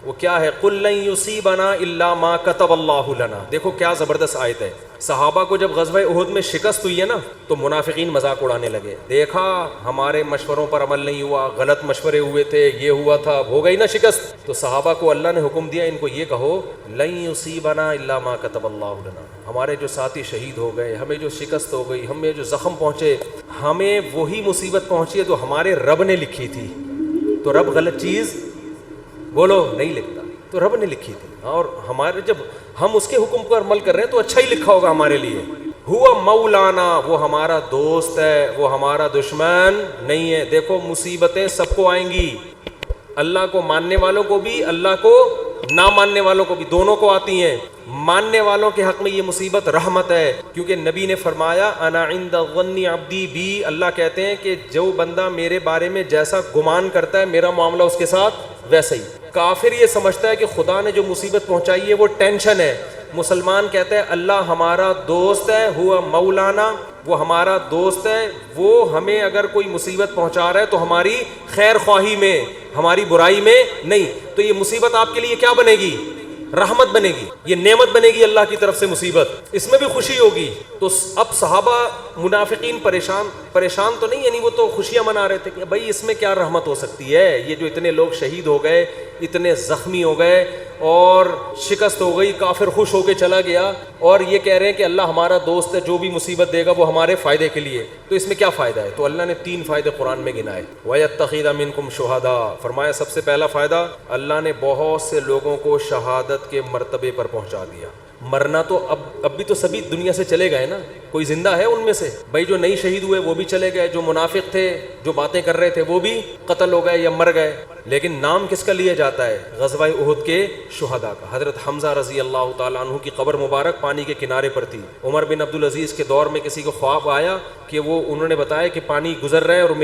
وہ کیا ہے؟ قل لن یصیبنا الا ما کتب اللہ لنا. دیکھو کیا زبردست آیت ہے. صحابہ کو جب غزوہ احد میں شکست ہوئی ہے نا تو منافقین مذاق اڑانے لگے. دیکھا ہمارے مشوروں پر عمل نہیں ہوا, غلط مشورے ہوئے تھے, یہ ہوا تھا, اب ہو گئی نا شکست. تو صحابہ کو اللہ نے حکم دیا ان کو یہ کہو لن یصیبنا الا ما کتب اللہ لنا. ہمارے جو ساتھی شہید ہو گئے, ہمیں جو شکست ہو گئی, ہمیں جو زخم پہنچے, ہمیں وہی مصیبت پہنچی ہے جو ہمارے رب نے لکھی تھی. تو رب غلط چیز بولو نہیں لکھتا, تو رب نے لکھی تھی. اور ہمارے جب ہم اس کے حکم پر عمل کر رہے ہیں تو اچھا ہی لکھا ہوگا ہمارے لیے. ہوا مولانا, وہ ہمارا دوست ہے, وہ ہمارا دشمن نہیں ہے. دیکھو مصیبتیں سب کو آئیں گی, اللہ کو ماننے والوں کو بھی, اللہ کو نہ ماننے والوں کو بھی, دونوں کو آتی ہیں. ماننے والوں کے حق میں یہ مصیبت رحمت ہے, کیونکہ نبی نے فرمایا انا عند ظن عبدی بی. اللہ کہتے ہیں کہ جو بندہ میرے بارے میں جیسا گمان کرتا ہے میرا معاملہ اس کے ساتھ ویسا ہی. کافر یہ سمجھتا ہے کہ خدا نے جو مصیبت پہنچائی ہے وہ ٹینشن ہے. مسلمان کہتا ہے اللہ ہمارا دوست ہے, ہوا مولانا, وہ ہمارا دوست ہے, وہ ہمیں اگر کوئی مصیبت پہنچا رہا ہے تو ہماری خیر خواہی میں, ہماری برائی میں نہیں. تو یہ مصیبت آپ کے لیے کیا بنے گی؟ رحمت بنے گی, یہ نعمت بنے گی اللہ کی طرف سے مصیبت, اس میں بھی خوشی ہوگی. تو اب صحابہ منافقین پریشان تو نہیں, یعنی وہ تو خوشیاں منا رہے تھے کہ بھائی اس میں کیا رحمت ہو سکتی ہے, یہ جو اتنے لوگ شہید ہو گئے, اتنے زخمی ہو گئے اور شکست ہو گئی, کافر خوش ہو کے چلا گیا اور یہ کہہ رہے ہیں کہ اللہ ہمارا دوست ہے, جو بھی مصیبت دے گا وہ ہمارے فائدے کے لیے. تو اس میں کیا فائدہ ہے؟ تو اللہ نے 3 فائدے قرآن میں گنائے. وَيَتَّخِذَ مِنْكُمْ شُهَدَاءَ, فرمایا سب سے پہلا فائدہ اللہ نے بہت سے لوگوں کو شہادت کے مرتبے پر پہنچا دیا. مرنا تو اب بھی تو سبھی دنیا سے چلے گئے نا, کوئی زندہ ہے ان میں سے؟ بھائی جو نہیں شہید ہوئے وہ بھی چلے گئے, جو منافق تھے جو باتیں کر رہے تھے وہ بھی قتل ہو گئے یا مر گئے. لیکن نام کس کا لیا جاتا ہے؟ غزوہ احد کے شہداء کا. حضرت حمزہ رضی اللہ تعالیٰ عنہ کی قبر مبارک پانی کے کنارے پر تھی. عمر بن عبدالعزیز کے دور میں کسی کو خواب آیا کہ وہ انہوں نے بتایا کہ پانی گزر رہا ہے اور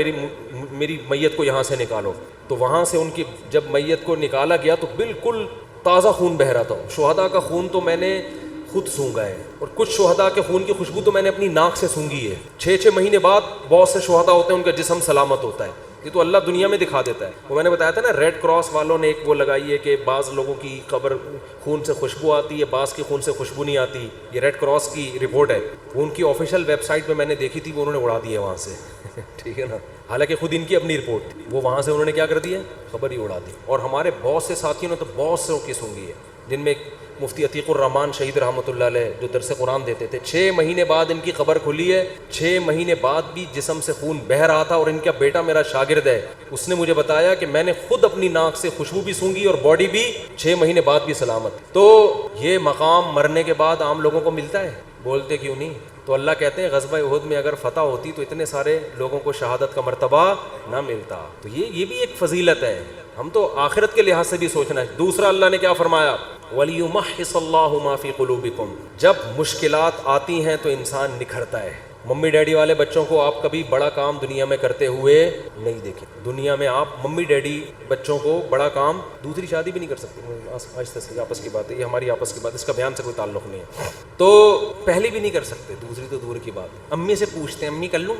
میری میت کو یہاں سے نکالو. تو وہاں سے ان کی جب میت کو نکالا گیا تو بالکل تازہ خون بہہ رہا تھا. شہداء کا خون تو میں نے خود سونگا ہے, اور کچھ شہداء کے خون کی خوشبو تو میں نے اپنی ناک سے سونگھی ہے. 6 مہینے بعد بہت سے شہداء ہوتے ہیں ان کا جسم سلامت ہوتا ہے. یہ تو اللہ دنیا میں دکھا دیتا ہے. وہ میں نے بتایا تھا نا, ریڈ کراس والوں نے ایک وہ لگائی ہے کہ بعض لوگوں کی قبر خون سے خوشبو آتی ہے, بعض کی خون سے خوشبو نہیں آتی. یہ ریڈ کراس کی رپورٹ ہے, وہ ان کی آفیشیل ویب سائٹ پہ میں نے دیکھی تھی, وہ انہوں نے اڑا دی ہے وہاں سے. ٹھیک ہے نا, حالانکہ خود ان کی اپنی رپورٹ تھی, وہ وہاں سے انہوں نے کیا کر دیا, خبر ہی اڑا دی. اور ہمارے بہت سے ساتھیوں نے تو بہت سے کی سونگھی ہے, جن میں مفتی عتیق الرحمان شہید رحمۃ اللہ علیہ جو درس قرآن دیتے تھے. 6 مہینے بعد ان کی خبر کھلی ہے. 6 مہینے بعد بھی جسم سے خون بہہ رہا تھا, اور ان کا بیٹا میرا شاگرد ہے, اس نے مجھے بتایا کہ میں نے خود اپنی ناک سے خوشبو بھی سونگھی اور باڈی بھی 6 مہینے بعد بھی سلامت. تو یہ مقام مرنے کے بعد عام لوگوں کو ملتا ہے, بولتے کیوں نہیں؟ تو اللہ کہتے ہیں غزوہ احد میں اگر فتح ہوتی تو اتنے سارے لوگوں کو شہادت کا مرتبہ نہ ملتا. تو یہ بھی ایک فضیلت ہے, ہم تو آخرت کے لحاظ سے بھی سوچنا ہے. دوسرا اللہ نے کیا فرمایا, وَلِيُمَحِّصَ اللَّهُ مَا فِي قُلُوبِكُمْ, جب مشکلات آتی ہیں تو انسان نکھرتا ہے. ممی ڈیڈی والے بچوں کو آپ کبھی بڑا کام دنیا میں کرتے ہوئے نہیں دیکھے. دنیا میں آپ ممی ڈیڈی بچوں کو بڑا کام, دوسری شادی بھی نہیں کر سکتے, آہستہ سے آپس کی بات ہے, یہ ہماری آپس کی بات, اس کا بیان سے کوئی تعلق نہیں ہے. تو پہلی بھی نہیں کر سکتے, دوسری تو دور کی بات. امی سے پوچھتے ہیں امی کر لوں,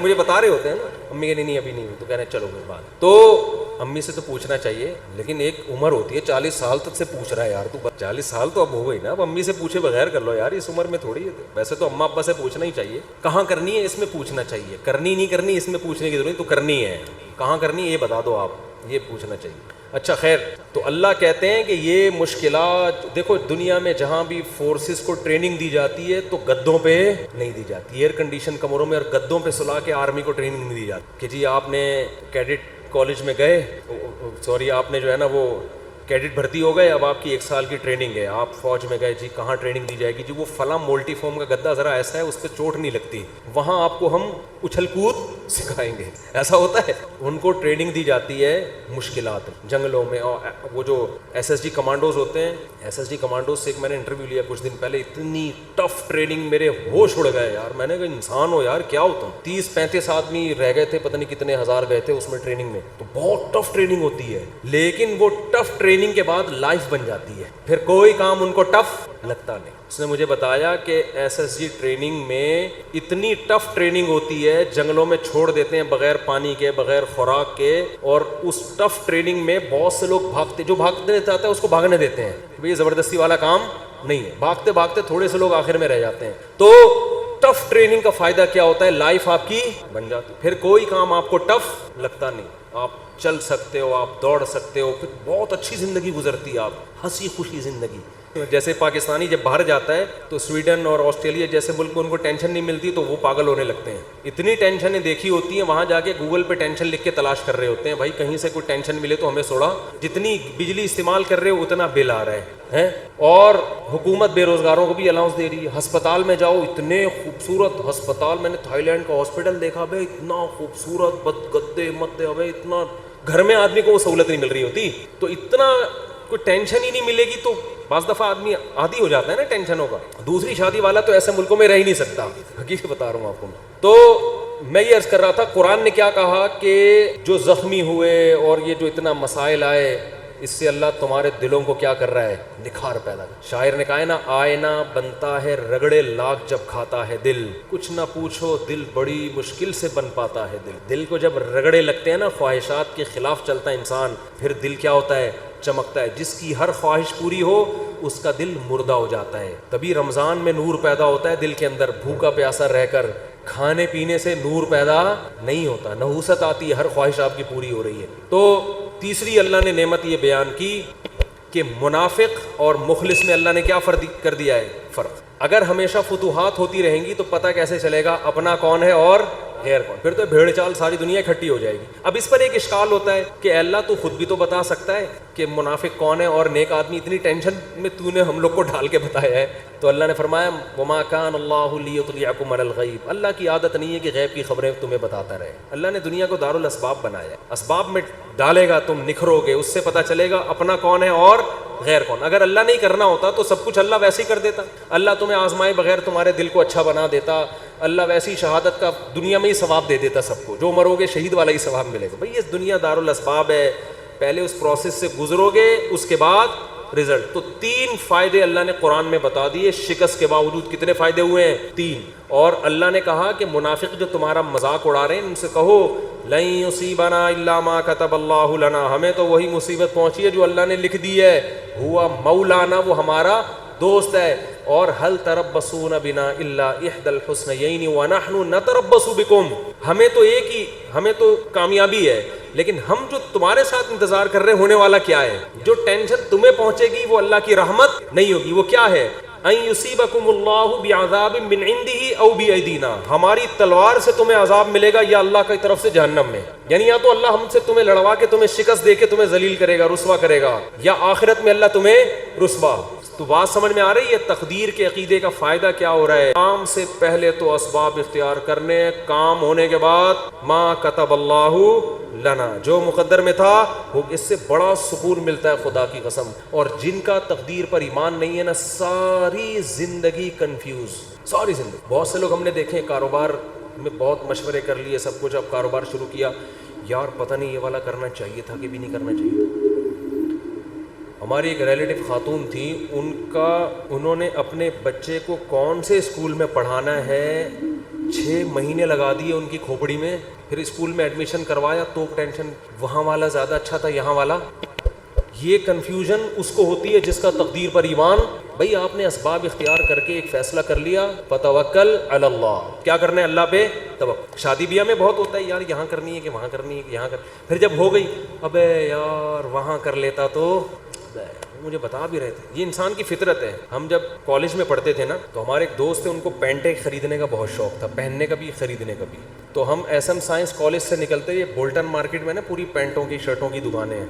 مجھے بتا رہے ہوتے ہیں نا, امی کہ نہیں ابھی نہیں, تو کہہ رہے ہیں چلو کوئی بات. تو امی سے تو پوچھنا چاہیے, لیکن ایک عمر ہوتی ہے 40 سال تک سے پوچھ رہا ہے یار, تو 40 سال تو اب ہو گئی نا, اب امی سے پوچھے بغیر کر لو یار, اس عمر میں تھوڑی ہے. ویسے تو اماں ابا سے پوچھنا ہی چاہیے, کہاں کرنی ہے اس میں پوچھنا چاہیے, کرنی نہیں کرنی اس میں پوچھنے کی ضرورت, تو کرنی ہے, کہاں کرنی ہے یہ بتا دو آپ, یہ پوچھنا چاہیے. اچھا خیر, تو اللہ کہتے ہیں کہ یہ مشکلات دیکھو, دنیا میں جہاں بھی فورسز کو ٹریننگ دی جاتی ہے تو گدوں پہ نہیں دی جاتی, ایئر کنڈیشن کمروں میں, اور گدوں پہ سلا کے آرمی کو ٹریننگ نہیں دی جاتی کہ جی آپ نے کیڈٹ کالج میں گئے, سوری آپ نے جو ہے نا وہ کیڈٹ بھرتی ہو گئے, اب آپ کی 1 سال کی ٹریننگ ہے, آپ فوج میں گئے, جی کہاں ٹریننگ دی جائے گی, جی وہ فلاں مولٹی فارم کا گدا ذرا ایسا ہے اس پہ چوٹ نہیں لگتی, وہاں آپ کو ہم اچھل کود سکھائیں گے. ایسا ہوتا ہے, ان کو ٹریننگ دی جاتی ہے مشکلات جنگلوں میں. اور وہ جو ایس ایس ڈی کمانڈوز ہوتے ہیں, ایس ایس ڈی کمانڈوز سے ایک میں نے انٹرویو لیا کچھ دن پہلے, اتنی ٹف ٹریننگ, میرے ہوش اڑ گئے یار. میں نے کہا انسان ہو یار, کیا ہوتا ہوں, 30-35 آدمی رہ گئے تھے, پتہ نہیں کتنے ہزار گئے تھے اس میں ٹریننگ میں. تو بہت ٹف ٹریننگ ہوتی ہے, لیکن وہ ٹف ٹریننگ کے بعد لائف بن جاتی ہے, پھر کوئی کام ان کو ٹف لگتا نہیں. اس نے مجھے بتایا کہ ایس ایس جی ٹریننگ میں اتنی ٹف ٹریننگ ہوتی ہے, جنگلوں میں چھوڑ چھوڑ دیتے ہیں بغیر پانی کے, بغیر خوراک کے, اور اس ٹف ٹریننگ میں بہت سے لوگ بھاگتے, جو بھاگنے چاہتا ہے اس کو بھاگنے دیتے ہیں. یہ زبردستی والا کام نہیں ہے, بھاگتے بھاگتے تھوڑے سے لوگ آخر میں رہ جاتے ہیں. تو ٹف ٹریننگ کا فائدہ کیا ہوتا ہے, لائف آپ کی بن جاتی, پھر کوئی کام آپ کو ٹف لگتا نہیں, آپ چل سکتے ہو, آپ دوڑ سکتے ہو, پھر بہت اچھی زندگی گزرتی ہے, آپ ہنسی خوشی زندگی. جیسے پاکستانی جب باہر جاتا ہے تو سویڈن اور آسٹریلیا جیسے ملک میں ان کو ٹینشن نہیں ملتی تو وہ پاگل ہونے لگتے ہیں. اتنی ٹینشنیں دیکھی ہوتی ہیں, وہاں جا کے گوگل پہ ٹینشن لکھ کے تلاش کر رہے ہوتے ہیں, بھائی کہیں سے کوئی ٹینشن ملے تو ہمیں سوڑا, جتنی بجلی استعمال کر رہے ہو اتنا بل آ رہا ہے. اور حکومت بے روزگاروں کو بھی الاؤنس دے رہی ہے. ہسپتال میں جاؤ, اتنے خوبصورت ہسپتال, میں نے تھائی لینڈ کا ہاسپٹل دیکھا بھائی, اتنا خوبصورت, گدے مدے, ابھی اتنا, گھر میں آدمی کو وہ سہولت نہیں مل رہی ہوتی, تو اتنا کوئی ٹینشن ہی نہیں ملے گی تو بعض دفعہ آدمی عادی ہو جاتا ہے نا ٹینشنوں کا. دوسری شادی والا تو ایسے ملکوں میں رہ ہی نہیں سکتا, حقیقت بتا رہا ہوں آپ کو. تو میں یہ عرض کر رہا تھا, قرآن نے کیا کہا کہ جو زخمی ہوئے اور یہ جو اتنا مسائل آئے, اس سے اللہ تمہارے دلوں کو کیا کر رہا ہے, نکھار پیدا. شاعر نے کہا ہے نا, آئینہ بنتا ہے رگڑے لاکھ جب کھاتا ہے دل, کچھ نہ پوچھو دل بڑی مشکل سے بن پاتا ہے دل. دل کو جب رگڑے لگتے ہیں نا, خواہشات کے خلاف چلتا ہے انسان, پھر دل کیا ہوتا ہے, چمکتا ہے. جس کی ہر خواہش پوری ہو اس کا دل مردہ ہو جاتا ہے. تبھی رمضان میں نور پیدا ہوتا ہے دل کے اندر. بھوکا پیاسا رہ کر کھانے پینے سے نور پیدا نہیں ہوتا, نحوست آتی ہے, ہر خواہش آپ کی پوری ہو رہی ہے. تو تیسری اللہ نے نعمت یہ بیان کی کہ منافق اور مخلص میں اللہ نے کیا کر دیا ہے, فرق. اگر ہمیشہ فتوحات ہوتی رہیں گی تو پتہ کیسے چلے گا اپنا کون ہے اور غیر کون, پھر تو بھیڑ چال ساری دنیا اکٹھی ہو جائے گی. اب اس پر ایک اشکال ہوتا ہے کہ اللہ تو خود بھی تو بتا سکتا ہے کہ منافق کون ہے اور نیک آدمی, اتنی ٹینشن میں تو نے ہم لوگ کو ڈال کے بتایا ہے. تو اللہ نے فرمایا وما کان اللہ لیطلعکم علی الغیب, اللہ کی عادت نہیں ہے کہ غیب کی خبریں تمہیں بتاتا رہے. اللہ نے دنیا کو دارالاسباب بنایا ہے, اسباب میں ڈالے گا تم نکھرو گے, اس سے پتہ چلے گا اپنا کون ہے اور غیر کون. اگر اللہ نہیں کرنا ہوتا تو سب کچھ اللہ ویسے ہی کر دیتا, اللہ تمہیں آزمائے بغیر تمہارے دل کو اچھا بنا دیتا, اللہ ویسی شہادت کا دنیا میں ہی ثواب دے دیتا سب کو, جو مرو گے شہید والا ہی ثواب ملے گا. بھئی یہ دنیا دارالاسباب ہے, پہلے اس پروسیس سے گزرو گے اس کے بعد رزلٹ. تو 3 فائدے اللہ نے قرآن میں بتا دیے, شکست کے باوجود کتنے فائدے ہوئے ہیں, 3. اور اللہ نے کہا کہ منافق جو تمہارا مذاق اڑا رہے ہیں ان سے کہو لن یصیبنا الا ما کتب اللہ لنا, ہمیں تو وہی مصیبت پہنچی ہے جو اللہ نے لکھ دی ہے, ہوا مولانا, وہ ہمارا دوست ہے. اور هل تربصون بنا الا احدى الحسنيين ونحن نتربص بكم, ہمیں تو ایک ہی, ہمیں تو کامیابی ہے, لیکن ہم جو تمہارے ساتھ انتظار کر رہے ہونے والا کیا ہے, جو ٹینشن تمہیں پہنچے گی وہ اللہ کی رحمت نہیں ہوگی. وہ کیا ہے, ان یصیبکم اللہ بعذاب من عنده او بایدینا, ہماری تلوار سے تمہیں عذاب ملے گا یا اللہ کی طرف سے جہنم میں. یعنی یا تو اللہ ہم سے تمہیں لڑوا کے تمہیں شکست دے کے تمہیں ذلیل کرے گا, رسوا کرے گا, یا آخرت میں اللہ تمہیں رسوا. تو بات سمجھ میں آ رہی ہے تقدیر کے عقیدے کا فائدہ کیا ہو رہا ہے. کام سے پہلے تو اسباب اختیار کرنے, کام ہونے کے بعد ما کتب اللہ لنا, جو مقدر میں تھا وہ, اس سے بڑا سکون ملتا ہے خدا کی قسم. اور جن کا تقدیر پر ایمان نہیں ہے نا, ساری زندگی کنفیوز, ساری زندگی. بہت سے لوگ ہم نے دیکھے کاروبار میں بہت مشورے کر لیے سب کچھ, اب کاروبار شروع کیا, یار پتہ نہیں یہ والا کرنا چاہیے تھا کہ بھی نہیں کرنا چاہیے تھا. ہماری ایک ریلیٹو خاتون تھی, انہوں نے اپنے بچے کو کون سے اسکول میں پڑھانا ہے 6 مہینے لگا دیے ان کی کھوپڑی میں, پھر اسکول میں ایڈمیشن کروایا تو ٹینشن, وہاں والا زیادہ اچھا تھا یہاں والا. یہ کنفیوژن اس کو ہوتی ہے جس کا تقدیر پر ایمان. بھئی آپ نے اسباب اختیار کر کے ایک فیصلہ کر لیا, فتوکل علی اللہ, کیا کرنا ہے اللہ پہ توکل. شادی بیاہ میں بہت ہوتا ہے یار, یہاں کرنی ہے کہ وہاں کرنی ہے کہ یہاں پھر جب ہو گئی, ابے یار وہاں کر لیتا تو, مجھے بتا بھی رہے تھے. یہ انسان کی فطرت ہے. ہم جب کالج میں پڑھتے تھے نا تو ہمارے ایک دوست تھے, ان کو پینٹیں خریدنے کا بہت شوق تھا, پہننے کا بھی خریدنے کا بھی. تو ہم ایس ایم سائنس کالج سے نکلتے, یہ بولٹن مارکیٹ میں نا پوری پینٹوں کی شرٹوں کی دکانیں ہیں.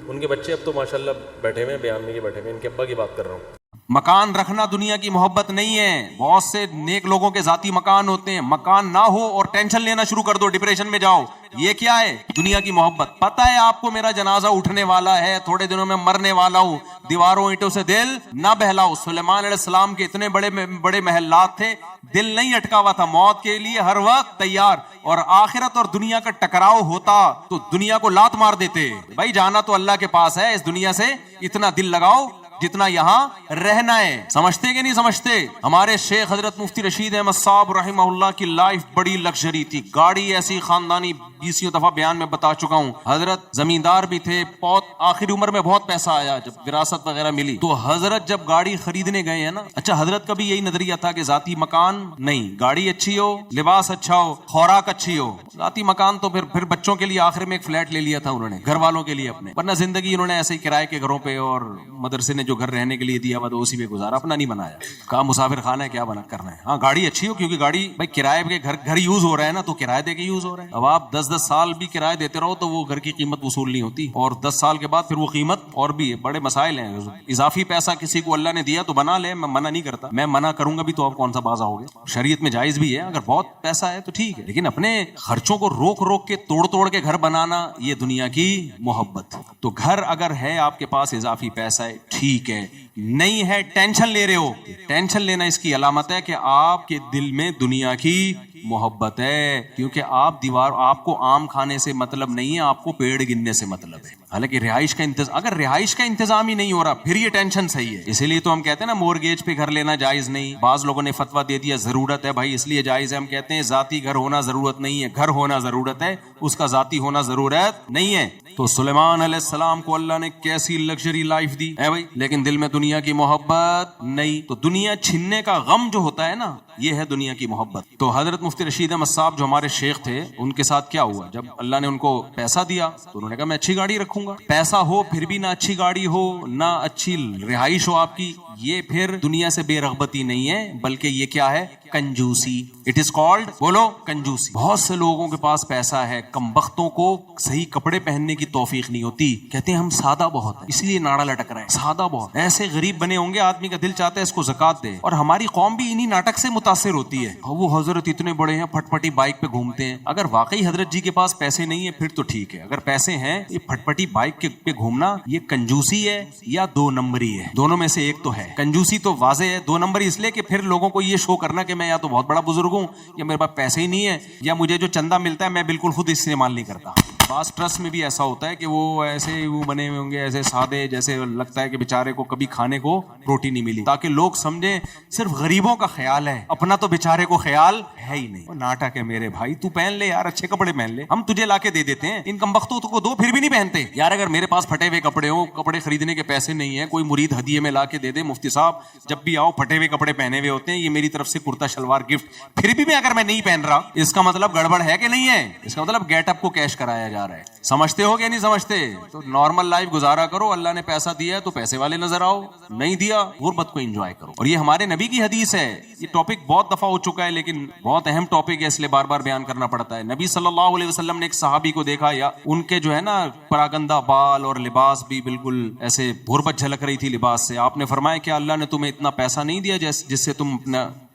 ان کے بچے اب تو ماشاءاللہ بیٹھے ہوئے ہیں, بیان میں کے بیٹھے ہوئے, ان کے ابا کی بات کر رہا ہوں. مکان رکھنا دنیا کی محبت نہیں ہے. بہت سے نیک لوگوں کے ذاتی مکان ہوتے ہیں, مکان نہ ہو اور ٹینشن لینا شروع کر دو, ڈپریشن میں جاؤ. یہ کیا ہے, دنیا کی محبت. پتہ ہے آپ کو میرا جنازہ اٹھنے والا ہے, تھوڑے دنوں میں مرنے والا ہوں, دیواروں اینٹوں سے دل نہ بہلاؤ. سلیمان علیہ السلام کے اتنے بڑے بڑے محلات تھے, دل نہیں اٹکا ہوا تھا, موت کے لیے ہر وقت تیار. اور آخرت اور دنیا کا ٹکراؤ ہوتا تو دنیا کو لات مار دیتے. بھائی جانا تو اللہ کے پاس ہے, اس دنیا سے اتنا دل لگاؤ جتنا یہاں رہنا ہے. سمجھتے کہ نہیں سمجھتے؟ ہمارے شیخ حضرت مفتی رشید احمد صاحب رحمہ اللہ کی لائف بڑی لگژری تھی. گاڑی ایسی خاندانی 20 دفعہ بیان میں بتا چکا ہوں. حضرت زمیندار بھی تھے, بہت آخری عمر میں بہت پیسہ آیا جب وراثت وغیرہ ملی تو حضرت جب گاڑی خریدنے گئے ہیں نا, اچھا حضرت کا بھی یہی نظریہ تھا کہ ذاتی مکان نہیں, گاڑی اچھی ہو, لباس اچھا ہو, خوراک اچھی ہو. ذاتی مکان تو پھر بچوں کے لیے آخر میں ایک فلیٹ لے لیا تھا انہوں نے, گھر والوں کے لیے اپنے, ورنہ زندگی انہوں نے ایسے ہی کرائے کے گھروں پہ اور مدرسے نے جو گھر رہنے کے لیے دیا ہوا تو اسی پہ گزارا, اپنا نہیں بنایا. کہا مسافر خانہ ہے, کیا بنا کرنا ہے. ہاں گاڑی اچھی ہو, کیونکہ گاڑی بھائی کرائے کے گھر یوز ہو رہا ہے نا, تو کرایہ دے کے یوز ہو رہا ہے. اب آپ 10 سال بھی کرایہ دیتے رہو تو وہ گھر کی قیمت وصول نہیں ہوتی, اور 10 سال کے بعد پھر وہ قیمت اور بھی بڑے مسائل ہیں. اضافی پیسہ کسی کو اللہ نے دیا تو بنا لے, میں منع نہیں کرتا, میں منع کروں گا بھی تو آپ کون سا باز آؤ گے. شریعت میں جائز بھی ہے, اگر بہت پیسہ ہے تو ٹھیک ہے, لیکن اپنے خرچوں کو روک روک کے توڑ کے گھر بنانا, یہ دنیا کی محبت. تو گھر اگر ہے آپ کے پاس اضافی پیسہ ہے ٹھیک ہے, نہیں ہے ٹینشن لے رہے ہو, ٹینشن لینا اس کی علامت ہے کہ آپ کے دل میں دنیا کی محبت ہے, کیونکہ آپ کو آم کھانے سے مطلب نہیں ہے, آپ کو پیڑ گننے سے مطلب ہے. حالانکہ رہائش کا انتظام, اگر رہائش کا انتظام ہی نہیں ہو رہا پھر یہ ٹینشن صحیح ہے. اسی لیے تو ہم کہتے ہیں نا مورگیج پہ گھر لینا جائز نہیں. بعض لوگوں نے فتویٰ دے دیا ضرورت ہے بھائی اس لیے جائز ہے. ہم کہتے ہیں ذاتی گھر ہونا ضرورت نہیں ہے, گھر ہونا ضرورت ہے, اس کا ذاتی ہونا ضرورت نہیں ہے. تو سلیمان علیہ السلام کو اللہ نے کیسی لگژری لائف دی ہے بھائی, لیکن دل میں دنیا کی محبت نہیں. تو دنیا چھننے کا غم جو ہوتا ہے نا, یہ ہے دنیا کی محبت. تو حضرت مفتی رشید احمد صاحب جو ہمارے شیخ تھے, ان کے ساتھ کیا ہوا, جب اللہ نے ان کو پیسہ دیا تو انہوں نے کہا میں اچھی گاڑی رکھوں گا. پیسہ ہو پھر بھی نہ اچھی گاڑی ہو, نہ اچھی رہائش ہو آپ کی, یہ پھر دنیا سے بے رغبتی نہیں ہے, بلکہ یہ کیا ہے, کنجوسی. اٹ از کالڈ, بولو, کنجوسی. بہت سے لوگوں کے پاس پیسہ ہے, کم بختوں کو صحیح کپڑے پہننے کی توفیق نہیں ہوتی, کہتے ہیں ہم سادہ بہت ہیں اس لیے ناڑا لٹک رہے ہیں, سادہ بہت. ایسے غریب بنے ہوں گے, آدمی کا دل چاہتا ہے اس کو زکات دے. اور ہماری قوم بھی انہی ناٹک سے متاثر ہوتی ہے. وہ حضرت اتنے بڑے ہیں, پھٹ پٹی بائک پہ گھومتے ہیں. اگر واقعی حضرت جی کے پاس پیسے نہیں ہیں پھر تو ٹھیک ہے, اگر پیسے ہیں, یہ پھٹ پٹی بائک پہ گھومنا یہ کنجوسی ہے یا 2 نمبری ہے, دونوں میں سے ایک تو ہے. کنجوسی تو واضح ہے, 2 نمبری اس لیے کہ پھر لوگوں کو یہ شو کرنا کہ میں یا تو بہت بڑا بزرگ ہوں, یا میرے پاس پیسے ہی نہیں ہے, یا مجھے جو چندہ ملتا ہے میں بالکل خود استعمال نہیں کرتا. بعض ٹرسٹ میں بھی ایسا ہوتا ہے کہ وہ ایسے وہ بنے ہوئے ہوں گے ایسے سادے, جیسے لگتا ہے کہ بیچارے کو کبھی کھانے کو روٹی نہیں ملی, تاکہ لوگ سمجھیں صرف غریبوں کا خیال ہے, اپنا تو بیچارے کو خیال ہے ہی نہیں. ناٹک ہے میرے بھائی, تو پہن لے یار, اچھے کپڑے پہن لے, ہم تجھے لا کے دے دیتے ہیں. ان کمبختوں کو دو پھر بھی نہیں پہنتے یار. اگر میرے پاس پھٹے ہوئے کپڑے ہوں, کپڑے خریدنے کے پیسے نہیں ہیں, کوئی مرید ہدیے میں لا کے دے دے, مفتی صاحب جب بھی آؤ پھٹے ہوئے کپڑے پہنے ہوئے ہوتے ہیں, یہ میری طرف سے کرتا شلوار گفٹ, پھر بھی اگر میں نہیں پہن رہا, اس کا مطلب گڑبڑ ہے کہ نہیں ہے, اس کا مطلب گیٹ اپ کو کیش کرایا جا رہا ہے. سمجھتے ہو کہ نہیں سمجھتے؟ تو نارمل لائف گزارا کرو, اللہ نے پیسہ دیا ہے تو پیسے والے نظر آؤ, نہیں دیا غربت کو انجوائے کرو. اور یہ ہمارے نبی کی حدیث ہے. یہ ٹاپک بہت دفعہ ہو چکا ہے لیکن بہت اہم ٹاپک ہے, اس لیے بار بار بیان کرنا پڑتا ہے. نبی صلی اللہ علیہ وسلم نے ایک صحابی کو دیکھا, یا ان کے جو ہے نا پراگندہ بال اور لباس بھی بالکل ایسے غربت جھلک رہی تھی لباس سے. آپ نے فرمایا کہ اللہ نے تمہیں اتنا پیسہ نہیں دیا جس سے تم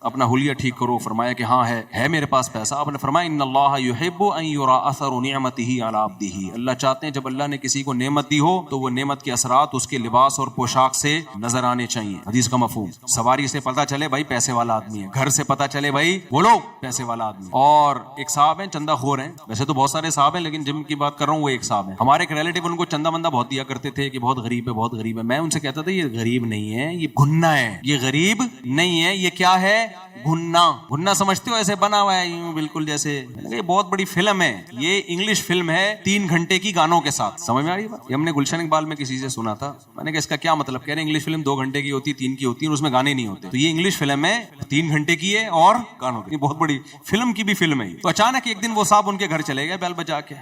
اپنا حلیہ ٹھیک کرو. فرمایا کہ ہاں ہے میرے پاس پیسہ. آپ نے فرمایا ان اللہ یحب ان یرا اثر نعمتہ علی عبدہ, اللہ چاہتے ہیں جب اللہ نے کسی کو نعمت دی ہو تو وہ نعمت کے اثرات اس کے لباس اور پوشاک سے نظر آنے چاہیے. حدیث کا مفہوم, سواری سے پتہ چلے بھائی پیسے والا آدمی ہے, گھر سے پتہ چلے بھائی بولو پیسے والا آدمی. اور ایک صاحب ہیں چندہ خور ہیں, ویسے تو بہت سارے صاحب ہیں لیکن جن کی بات کر رہا ہوں وہ ایک صاحب ہیں. ہمارے ایک ریلیٹیو ان کو چندہ بندہ بہت دیا کرتے تھے کہ بہت غریب ہے بہت غریب ہے. میں ان سے کہتا تھا یہ غریب نہیں ہے, یہ گھننا ہے. یہ غریب نہیں ہے, یہ کیا ہے, گھننا. گھننا سمجھتے ہو, ایسے بنا ہوا ہے یوں بالکل جیسے, یہ بہت بڑی فلم ہے, یہ انگلش فلم ہے 3 گھنٹے کی گانوں کے ساتھ. سمجھ میں آ رہی بات؟ یہ ہم نے گلشن اقبال میں کسی سے سنا تھا, میں نے کہا اس کا کیا مطلب, کہہ رہے انگلش فلم 2 گھنٹے کی ہوتی, 3 کی ہوتی ہے, اور اس میں گانے نہیں ہوتے. تو یہ انگلش فلم ہے 3 گھنٹے کی ہے اور گانوں کی, بہت بڑی فلم کی بھی فلم ہے. تو اچانک ایک دن وہ صاحب ان کے گھر چلے گئے بیل بجا کے,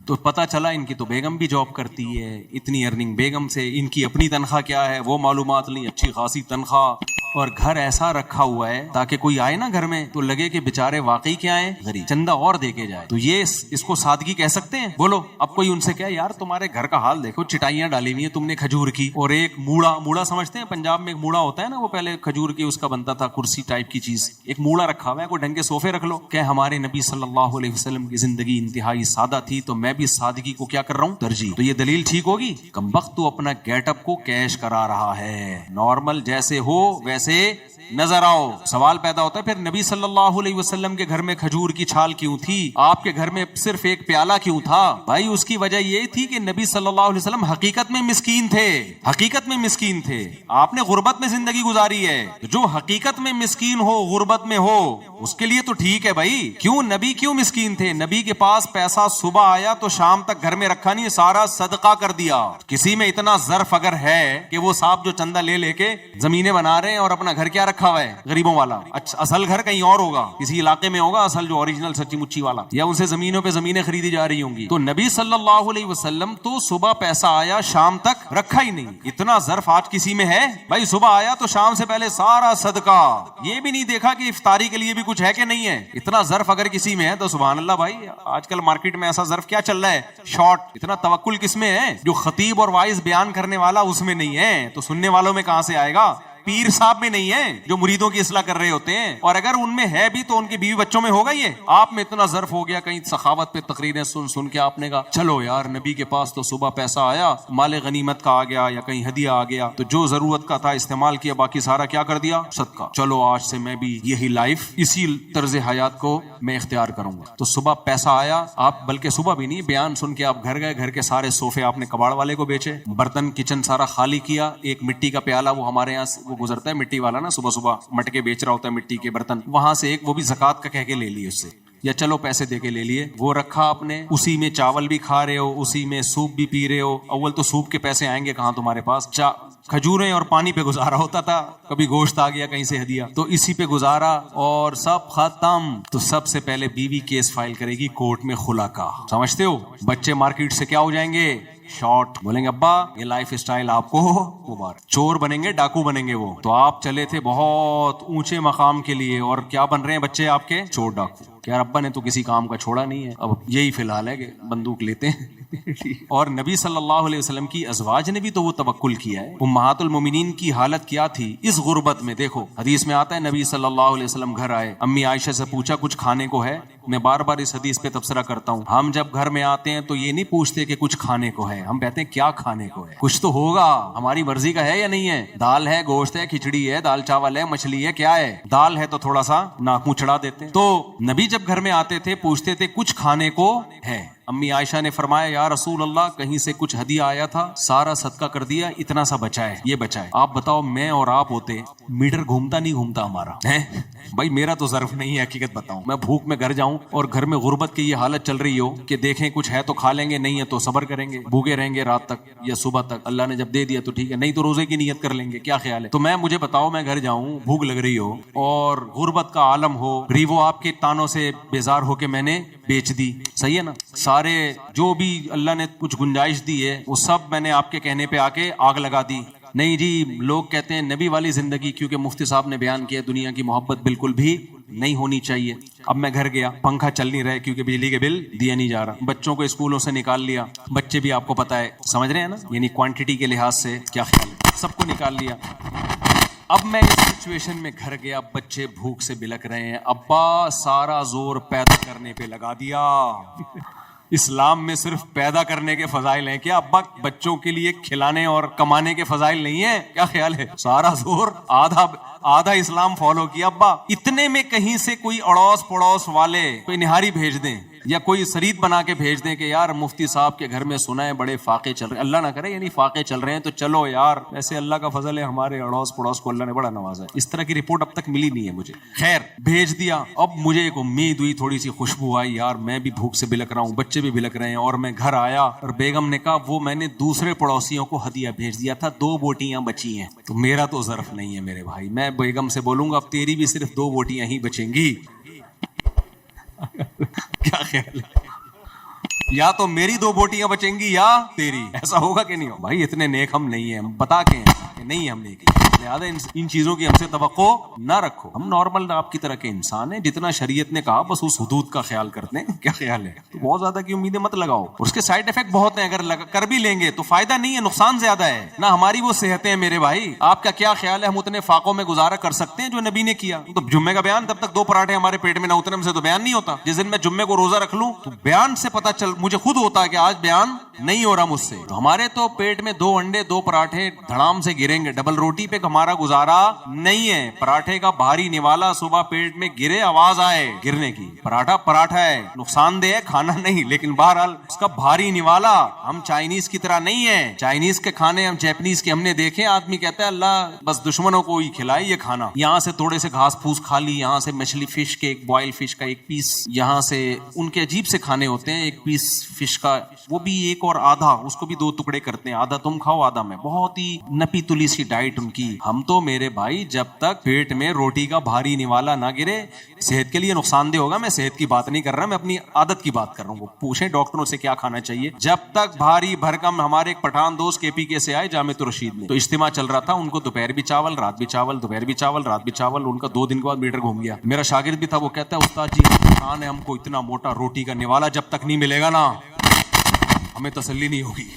تو پتا چلا ان کی تو بیگم بھی جاب کرتی ہے, اتنی ارننگ بیگم سے, ان کی اپنی تنخواہ کیا ہے وہ معلومات نہیں, اچھی خاصی تنخواہ, اور گھر ایسا رکھا ہوا ہے تاکہ کوئی آئے نا گھر میں تو لگے کہ بیچارے واقعی کیا ہیں, غریب, چندہ اور دے کے جائے. تو یہ اس کو سادگی کہہ سکتے ہیں؟ بولو. اب کوئی ان سے کہے یار تمہارے گھر کا حال دیکھو, چٹائیاں ڈالی ہوئی ہیں تم نے کھجور کی, اور ایک موڑا سمجھتے ہیں پنجاب میں ایک موڑا ہوتا ہے نا, وہ پہلے کھجور کی اس کا بنتا تھا کرسی ٹائپ کی چیز, ایک موڑا رکھا ہوا ہے, کوئی ڈھنگ کے صوفے رکھ لو. کہ ہمارے نبی صلی اللہ علیہ وسلم کی زندگی انتہائی سادہ تھی تو میں بھی سادگی کو کیا کر رہا ہوں, ترجیح. تو یہ دلیل ٹھیک ہوگی؟ کم وقت تو اپنا گیٹ اپ کو کیش کرا رہا ہے, نارمل جیسے ہو ویسے جیسے نظر آؤ. سوال پیدا ہوتا ہے پھر نبی صلی اللہ علیہ وسلم کے گھر میں کھجور کی چھال کیوں تھی, آپ کے گھر میں صرف ایک پیالہ کیوں تھا؟ بھائی اس کی وجہ یہ تھی کہ نبی صلی اللہ علیہ وسلم حقیقت میں مسکین تھے, حقیقت میں مسکین تھے. آپ نے غربت میں زندگی گزاری ہے, جو حقیقت میں مسکین ہو, غربت میں ہو, اس کے لیے تو ٹھیک ہے بھائی. کیوں نبی کیوں مسکین تھے؟ نبی کے پاس پیسہ صبح آیا تو شام تک گھر میں رکھا نہیں, سارا صدقہ کر دیا. کسی میں اتنا ظرف اگر ہے کہ وہ صاحب جو چندہ لے لے کے زمینیں بنا رہے ہیں اور اپنا گھر کیا رکھا ہوا ہے غریبوں والا, اصل گھر کہیں اور ہوگا, کسی علاقے میں ہوگا اصل جو اوریجنل سچی مچی والا, یا ان سے زمینوں پہ زمینیں خریدی جا رہی ہوں گی. تو نبی صلی اللہ علیہ وسلم تو صبح پیسہ آیا شام تک رکھا ہی نہیں. اتنا ظرف آج کسی میں ہے؟ بھائی صبح آیا تو شام سے پہلے سارا صدقہ, یہ بھی نہیں دیکھا کہ افطاری کے لیے بھی کچھ ہے کہ نہیں ہے. اتنا ظرف اگر کسی میں ہے تو سبحان اللہ بھائی. آج کل مارکیٹ میں ایسا ظرف کیا چل رہا ہے, شارٹ. اتنا توکل کس میں ہے؟ جو خطیب اور وائز بیان کرنے والا اس میں نہیں ہے, تو سننے والوں میں کہاں سے آئے گا؟ پیر صاحب میں نہیں ہے جو مریدوں کی اصلاح کر رہے ہوتے ہیں, اور اگر ان میں ہے بھی تو ان کے بیوی بچوں میں ہوگا. یہ آپ میں اتنا ظرف ہو گیا, کہیں سخاوت پہ تقریریں سن سن کے آپ نے کہا چلو یار نبی کے پاس تو صبح پیسہ آیا, مال غنیمت کا آ گیا یا کہیں ہدیہ آ گیا, تو جو ضرورت کا تھا استعمال کیا, باقی سارا کیا کر دیا؟ صدقہ. چلو آج سے میں بھی یہی لائف, اسی طرز حیات کو میں اختیار کروں گا. تو صبح پیسہ آیا, آپ بلکہ صبح بھی نہیں, بیان سن کے آپ گھر گئے, گھر کے سارے صوفے آپ نے کباڑ والے کو بیچے, برتن کچن سارا خالی کیا. ایک مٹی کا پیالہ, وہ ہمارے یہاں وہ گزرتا ہے مٹی والا نا, صبح صبح مٹکے بیچ رہا ہوتا ہے مٹی کے برتن, وہاں سے ایک وہ بھی زکات کا کہہ کے لے لیے اس سے, یا چلو پیسے دے کے لے لیے, وہ رکھا آپ نے. اسی میں چاول بھی کھا رہے ہو, اسی میں سوپ بھی پی رہے ہو. اول تو سوپ کے پیسے آئیں گے کہاں تمہارے پاس؟ کھجوریں اور پانی پہ گزارا ہوتا تھا, کبھی گوشت آ گیا کہیں سے ہدیہ, تو اسی پہ گزارا اور سب ختم. تو سب سے پہلے بیوی کیس فائل کرے گی کورٹ میں خلا کا, سمجھتے ہو؟ بچے مارکیٹ سے کیا ہو جائیں گے؟ شارٹ. بولیں گے ابا یہ لائف اسٹائل آپ کو مبارک. چور بنیں گے, ڈاکو بنیں گے وہ. تو آپ چلے تھے بہت اونچے مقام کے لیے, اور کیا بن رہے ہیں بچے آپ کے؟ چور ڈاکو. کہ یار ابا نے تو کسی کام کا چھوڑا نہیں ہے, اب یہی فی الحال ہے کہ بندوق لیتے ہیں. اور نبی صلی اللہ علیہ وسلم کی ازواج نے بھی تو وہ توکل کیا ہے. امہات المومنین کی حالت کیا تھی اس غربت میں؟ دیکھو حدیث میں آتا ہے نبی صلی اللہ علیہ وسلم گھر آئے, امی عائشہ سے پوچھا کچھ کھانے کو ہے؟ میں بار بار اس حدیث پہ تبصرہ کرتا ہوں, ہم جب گھر میں آتے ہیں تو یہ نہیں پوچھتے کہ کچھ کھانے کو ہے, ہم کہتے ہیں کیا کھانے کو ہے. کچھ تو ہوگا, ہماری مرضی کا ہے یا نہیں ہے؟ دال ہے, گوشت ہے, کھچڑی ہے, دال چاول ہے, مچھلی ہے, کیا ہے؟ دال ہے تو تھوڑا سا ناک منہ چڑھا دیتے ہیں. تو نبی جب گھر میں آتے تھے پوچھتے تھے کچھ کھانے کو ہے؟ امی عائشہ نے فرمایا یا رسول اللہ کہیں سے کچھ ہدیہ آیا تھا, سارا صدقہ کر دیا, اتنا سا بچا ہے, یہ بچا ہے. آپ بتاؤ میں اور آپ ہوتے میٹر گھومتا نہیں گھومتا ہمارا ہے؟ بھائی میرا تو ظرف نہیں ہے, حقیقت بتاؤں, میں بھوک میں گھر جاؤں اور گھر میں غربت کی یہ حالت چل رہی ہو کہ دیکھیں کچھ ہے تو کھا لیں گے, نہیں ہے تو صبر کریں گے, بھوکے رہیں گے رات تک یا صبح تک, اللہ نے جب دے دیا تو ٹھیک ہے, نہیں تو روزے کی نیت کر لیں گے. کیا خیال ہے؟ تو مجھے بتاؤ, میں گھر جاؤں, بھوک لگ رہی ہو اور غربت کا عالم ہو, ریوو آپ کے تانوں سے بیزار ہو کے میں نے بیچ دی, صحیح ہے نا, سارے جو بھی اللہ نے کچھ گنجائش دی ہے وہ سب میں نے آپ کے کہنے پہ آ کے آگ لگا دی. نہیں جی, لوگ کہتے ہیں نبی والی زندگی, کیونکہ مفتی صاحب نے بیان کیا دنیا کی محبت بالکل بھی نہیں ہونی چاہیے. اب میں گھر گیا, پنکھا چل نہیں رہا کیونکہ بجلی کے بل دیا نہیں جا رہا, بچوں کو اسکولوں سے نکال لیا, بچے بھی آپ کو پتا ہے سمجھ رہے ہیں نا, یعنی کوانٹٹی کے لحاظ سے کیا خیال ہے, سب کو نکال لیا. اب میں اس سچویشن میں گھر گیا, بچے بھوک سے بلک رہے ہیں, ابا سارا زور پیدا کرنے پہ لگا دیا. اسلام میں صرف پیدا کرنے کے فضائل ہیں کیا ابا؟ بچوں کے لیے کھلانے اور کمانے کے فضائل نہیں ہیں؟ کیا خیال ہے؟ سارا زور آدھا اسلام فالو کیا. ابا اتنے میں کہیں سے کوئی اڑوس پڑوس والے کوئی نہاری بھیج دیں یا کوئی سرید بنا کے بھیج دیں کہ یار مفتی صاحب کے گھر میں سنا ہے بڑے فاقے چل رہے ہیں, اللہ نہ کرے یعنی فاقے چل رہے ہیں, تو چلو یار ایسے اللہ کا فضل ہے, ہمارے اڑوس پڑوس کو اللہ نے بڑا نوازا ہے. اس طرح کی رپورٹ اب تک ملی نہیں ہے مجھے. خیر بھیج دیا. اب مجھے ایک امید ہوئی, تھوڑی سی خوشبو آئی, یار میں بھی بھوک سے بلک رہا ہوں, بچے بھی بلک رہے ہیں. اور میں گھر آیا اور بیگم نے کہا وہ میں نے دوسرے پڑوسیوں کو ہدیہ بھیج دیا تھا, 2 بوٹیاں بچی ہیں. تو میرا تو ظرف نہیں ہے میرے بھائی, میں بیگم سے بولوں گا اب تیری بھی صرف 2 بوٹیاں ہی بچیں گی. کیا خیال ہے؟ یا تو میری 2 بوٹیاں بچیں گی یا تیری. ایسا ہوگا کہ نہیں ہوگا؟ بھائی اتنے نیک ہم نہیں ہیں, بتا کے ہیں کہ نہیں ہم نیک ہیں, لہٰذا ان چیزوں کی ہم سے توقع نہ رکھو. ہم نارمل آپ کی طرح کے انسان ہیں, جتنا شریعت نے کہا بس اس حدود کا خیال کرتے ہیں. کیا خیال ہے؟ تو بہت زیادہ کی امیدیں مت لگاؤ, اس کے سائیڈ افیکٹ بہت ہیں, اگر کر بھی لیں گے تو فائدہ نہیں ہے, نقصان زیادہ ہے. نہ ہماری وہ صحتیں ہیں میرے بھائی. آپ کا کیا خیال ہے ہم اتنے فاقوں میں گزارا کر سکتے ہیں جو نبی نے کیا؟ تو جمعے کا بیان, تب تک 2 پراٹھے ہمارے پیٹ میں نہ اتنے ہم سے تو بیان نہیں ہوتا. جس دن میں جمعے کو روزہ رکھ لوں تو بیان سے پتہ چل مجھے خود ہوتا ہے کہ آج بیان نہیں ہو رہا مجھ سے. تو ہمارے تو پیٹ میں 2 انڈے 2 پراٹھے دھڑام سے گریں گے, ڈبل روٹی پہ ہمارا گزارا نہیں ہے. پراٹھے کا بھاری نوالا صبح پیٹ میں گرے, آواز آئے گرنے کی, پراٹھا ہے, نقصان دہ ہے, کھانا نہیں, لیکن بہرحال اس کا بھاری نوالا. ہم چائنیز کی طرح نہیں ہے. چائنیز کے کھانے ہم جیپنیز کے ہم نے دیکھے, آدمی کہتا ہے اللہ بس دشمنوں کو ہی کھلائے یہ کھانا. یہاں سے تھوڑے سے گھاس پھوس کھا لی, یہاں سے مچھلی فش کے ایک بوائل فش کا ایک پیس, یہاں سے ان کے عجیب سے کھانے ہوتے ہیں, ایک پیس فش کا وہ بھی ایک اور آدھا, اس کو بھی 2 ٹکڑے کرتے ہیں, آدھا تم کھاؤ آدھا میں. بہت ہی نپی تلی سی ڈائٹ ان کی. ہم تو میرے بھائی جب تک پیٹ میں روٹی کا بھاری نوالا نہ گرے, صحت کے لیے نقصان دہ ہوگا, میں صحت کی بات نہیں کر رہا, میں اپنی عادت کی بات کر رہا ہوں. وہ پوچھیں ڈاکٹروں سے کیا کھانا چاہیے. جب تک بھاری بھرکم, ہمارے ایک پٹھان دوست KPK سے آئے جامع الرشید میں, تو اجتماع چل رہا تھا, ان کو دوپہر بھی چاول, رات بھی چاول, دوپہر بھی چاول, رات بھی چاول. ان کا 2 دن کے بعد میٹر گھوم گیا. میرا شاگرد بھی تھا, وہ کہتا ہے استاد جی پٹھان ہے, ہم کو اتنا موٹا روٹی کا نوالا جب تک نہیں ملے گا نا ہمیں تسلی نہیں ہوگی.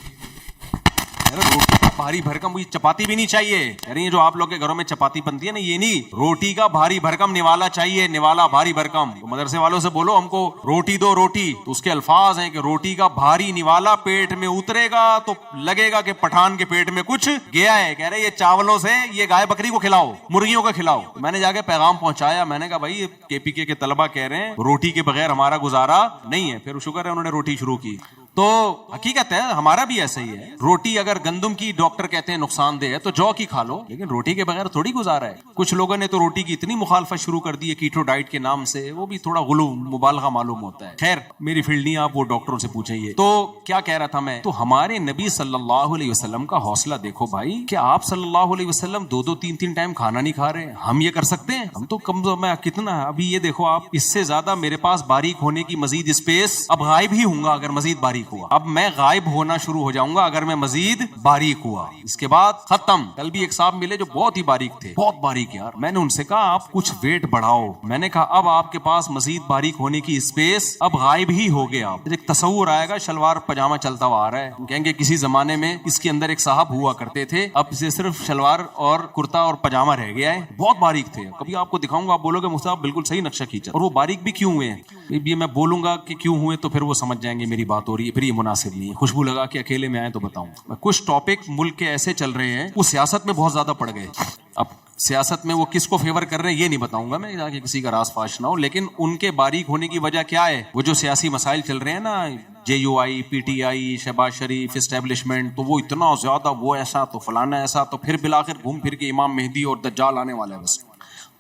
روٹی کا بھاری بھرکم, مجھے چپاتی بھی نہیں چاہیے. یہ جو آپ لوگ کے گھروں میں چپاتی بنتی ہے نا, یہ نہیں, روٹی کا بھاری بھرکم نوالا چاہیے, نوالا بھاری بھرکم. تو مدرسے والوں سے بولو ہم کو روٹی دو روٹی, تو اس کے الفاظ ہیں کہ روٹی کا بھاری نوالا پیٹ میں اترے گا تو لگے گا کہ پٹھان کے پیٹ میں کچھ گیا ہے. کہہ رہے یہ چاولوں سے یہ گائے بکری کو کھلاؤ, مرغیوں کو کھلاؤ. میں نے جا کے پیغام پہنچایا, میں نے کہا بھائی KPK کے طلبہ کہہ رہے ہیں روٹی کے بغیر ہمارا گزارا نہیں ہے. پھر شکر ہے انہوں نے روٹی شروع کی. تو حقیقت ہے ہمارا بھی ایسا ہی ہے. روٹی اگر گندم کی ڈاکٹر کہتے ہیں نقصان دہ ہے تو جو کی کھا لو, لیکن روٹی کے بغیر تھوڑی گزارا ہے. کچھ لوگوں نے تو روٹی کی اتنی مخالفت شروع کر دی ہے کیٹو ڈائٹ کے نام سے, وہ بھی تھوڑا غلو مبالغہ معلوم ہوتا ہے. خیر میری فیلڈ نہیں, آپ وہ ڈاکٹروں سے پوچھیں. یہ تو کیا کہہ رہا تھا میں, تو ہمارے نبی صلی اللہ علیہ وسلم کا حوصلہ دیکھو بھائی, کہ آپ صلی اللہ علیہ وسلم 2 3 ٹائم کھانا نہیں کھا رہے. ہم یہ کر سکتے ہیں؟ ہم تو کمزور, میں کتنا ابھی یہ دیکھو آپ, اس سے زیادہ میرے پاس باریک ہونے کی مزید اسپیس, اب غائب ہی ہوں گا اگر مزید باریک ہوا. اب میں غائب ہونا شروع ہو جاؤں گا اگر میں مزید باریک ہوا. اس کے بعد ختم. کل بھی ایک صاحب ملے جو بہت ہی باریک تھے, بہت باریک یار. میں نے ان سے کہا آپ کچھ ویٹ بڑھاؤ. میں نے کہا اب آپ کے پاس مزید باریک ہونے کی اسپیس, اب غائب ہی ہو گیا. ایک تصور آئے گا شلوار پجامہ چلتا ہوا آ رہا ہے, کہیں گے کسی زمانے میں اس کے اندر ایک صاحب ہوا کرتے تھے, اب اسے صرف شلوار اور کرتا اور پجامہ رہ گیا ہے. بہت باریک تھے, کبھی آپ کو دکھاؤں گا, آپ بولو گے مصطفیٰ بالکل صحیح نقشہ کھینچا. اور وہ باریک بھی کیوں ہوئے ہیں, یہ میں بولوں گا کہ کیوں ہوئے تو پھر وہ سمجھ جائیں گے میری بات ہو رہی ہے, پھر یہ مناسب نہیں ہے. خوشبو لگا کہ اکیلے میں آئے تو بتاؤں. کچھ ٹاپک ملک کے ایسے چل رہے ہیں, وہ سیاست میں بہت زیادہ پڑ گئے. اب سیاست میں وہ کس کو فیور کر رہے ہیں یہ نہیں بتاؤں گا میں, تاکہ کسی کا راز فاش نہ ہو, لیکن ان کے باریک ہونے کی وجہ کیا ہے, وہ جو سیاسی مسائل چل رہے ہیں نا, JUI PTI شہباز شریف اسٹیبلشمنٹ, تو وہ اتنا زیادہ, وہ ایسا تو فلانا ایسا, تو پھر بالآخر گھوم پھر کے امام مہدی اور دجال آنے والا ہے بس.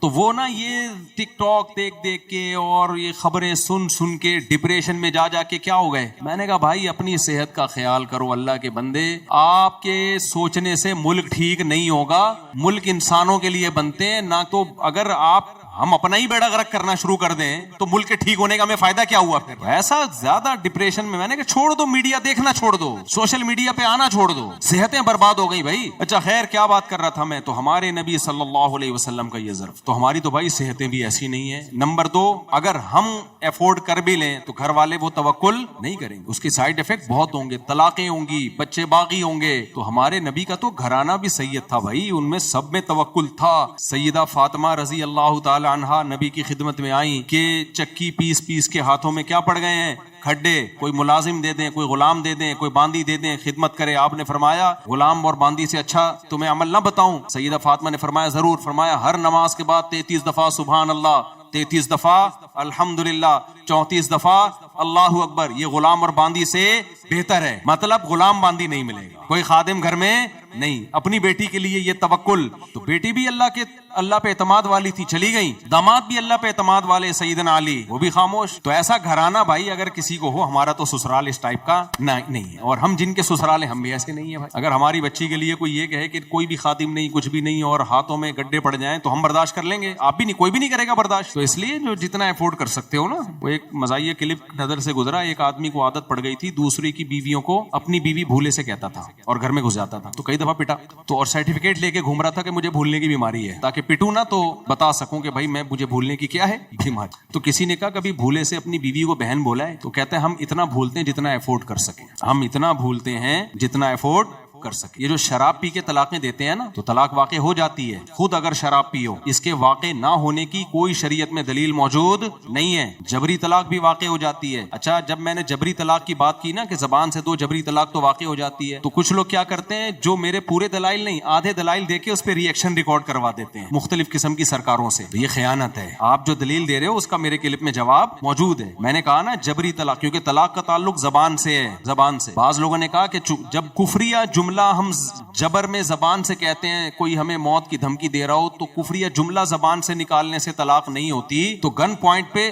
تو وہ نا یہ ٹک ٹاک دیکھ کے اور یہ خبریں سن کے ڈپریشن میں جا کے کیا ہو گئے. میں نے کہا بھائی اپنی صحت کا خیال کرو اللہ کے بندے, آپ کے سوچنے سے ملک ٹھیک نہیں ہوگا. ملک انسانوں کے لیے بنتے ہیں نہ, تو اگر ہم اپنا ہی بیڑا غرق کرنا شروع کر دیں تو ملک کے ٹھیک ہونے کا ہمیں فائدہ کیا ہوا. پھر ایسا زیادہ ڈپریشن میں نے کہا چھوڑ دو, میڈیا دیکھنا چھوڑ دو, سوشل میڈیا پہ آنا چھوڑ دو, صحتیں برباد ہو گئی بھائی. اچھا خیر کیا بات کر رہا تھا میں, تو ہمارے نبی صلی اللہ علیہ وسلم کا یہ ظرف, تو ہماری تو بھائی صحتیں بھی ایسی نہیں ہیں. نمبر 2, اگر ہم افورڈ کر بھی لیں تو گھر والے وہ توکل نہیں کریں گے, اس کے سائیڈ افیکٹ بہت ہوں گے, طلاقیں ہوں گی, بچے باغی ہوں گے. تو ہمارے نبی کا تو گھرانہ بھی سید تھا بھائی, ان میں سب میں توکل تھا. سیدہ فاطمہ رضی اللہ تعالی عنہا نبی کی خدمت میں آئیں کہ چکی پیس کے ہاتھوں میں کیا پڑ گئے ہیں, کھڈے. کوئی ملازم دے دیں, کوئی غلام دے دیں, کوئی باندی دے دیں, خدمت کرے. آپ نے فرمایا غلام اور باندی سے اچھا تمہیں عمل نہ بتاؤں. سیدہ فاطمہ نے فرمایا ضرور. فرمایا ہر نماز کے بعد 33 دفعہ سبحان اللہ, 33 دفعہ الحمدللہ, 34 دفعہ اللہ اکبر. یہ غلام اور باندی سے بہتر ہے. مطلب غلام باندی نہیں ملے گا, کوئی خادم گھر میں نہیں. اپنی بیٹی کے لیے یہ توکل, تو بیٹی بھی اللہ پہ اعتماد والی تھی, چلی گئی. داماد بھی اللہ پہ اعتماد والے, سیدنا علی, وہ بھی خاموش. تو ایسا گھرانہ بھائی اگر کسی کو ہو, ہمارا تو سسرال اس ٹائپ کا نہیں ہے, اور ہم جن کے سسرال ہیں ہم بھی ایسے نہیں ہیں بھائی. اگر ہماری بچی کے لیے کوئی یہ کہے کہ کوئی بھی خادم نہیں, کچھ بھی نہیں, اور ہاتھوں میں گڈھے پڑ جائیں تو ہم برداشت کر لیں گے, آپ بھی نہیں, کوئی بھی نہیں کرے گا برداشت. تو اس لیے جو جتنا افورڈ کر سکتے ہو نا. وہ ایک مزاحیہ کلپ نظر سے گزرا, ایک آدمی کو عادت پڑ گئی تھی دوسرے کی بیویوں کو اپنی بیوی بھولے سے کہتا تھا اور گھر میں گھس جاتا تھا, تو کئی دفعہ پٹا. تو اور سرٹیفکیٹ لے کے گھوم رہا تھا کہ مجھے بھولنے کی بیماری ہے, تاکہ پٹوں نا تو بتا سکوں کہ بھائی میں, مجھے بھولنے کی کیا ہے بیماری. تو کسی نے کہا کبھی بھولے سے اپنی بیوی کو بہن بولا ہے؟ تو کہتے ہیں ہم اتنا بھولتے ہیں جتنا افورڈ کر سکیں, ہم اتنا بھولتے ہیں جتنا افورڈ کر سکے. یہ جو شراب پی کے طلاقیں دیتے ہیں نا, تو طلاق واقع ہو جاتی ہے خود اگر شراب پیو, اس کے واقع نہ ہونے کی کوئی شریعت میں دلیل موجود نہیں ہے. جبری طلاق بھی واقع ہو جاتی ہے. اچھا, جب میں نے جبری طلاق کی بات کی نا کہ زبان سے 2 جبری طلاق تو واقع ہو جاتی ہے, تو کچھ لوگ کیا کرتے ہیں, جو میرے پورے دلائل نہیں آدھے دلائل دے کے اس پہ ری ایکشن ریکارڈ کروا دیتے ہیں مختلف قسم کی سرکاروں سے. یہ خیانت ہے. آپ جو دلیل دے رہے ہو اس کا میرے کلپ میں جواب موجود ہے. میں نے کہا نا جبری طلاق, کیونکہ طلاق کا تعلق زبان سے ہے, زبان سے. بعض لوگوں نے کہا کہ جب کفریہ جملہ ہم جبر میں زبان سے کہتے ہیں, کوئی ہمیں موت کی دھمکی دے رہا ہو تو کفریہ جملہ زبان سے نکالنے سے طلاق نہیں ہوتی. تو گن پوائنٹ پہ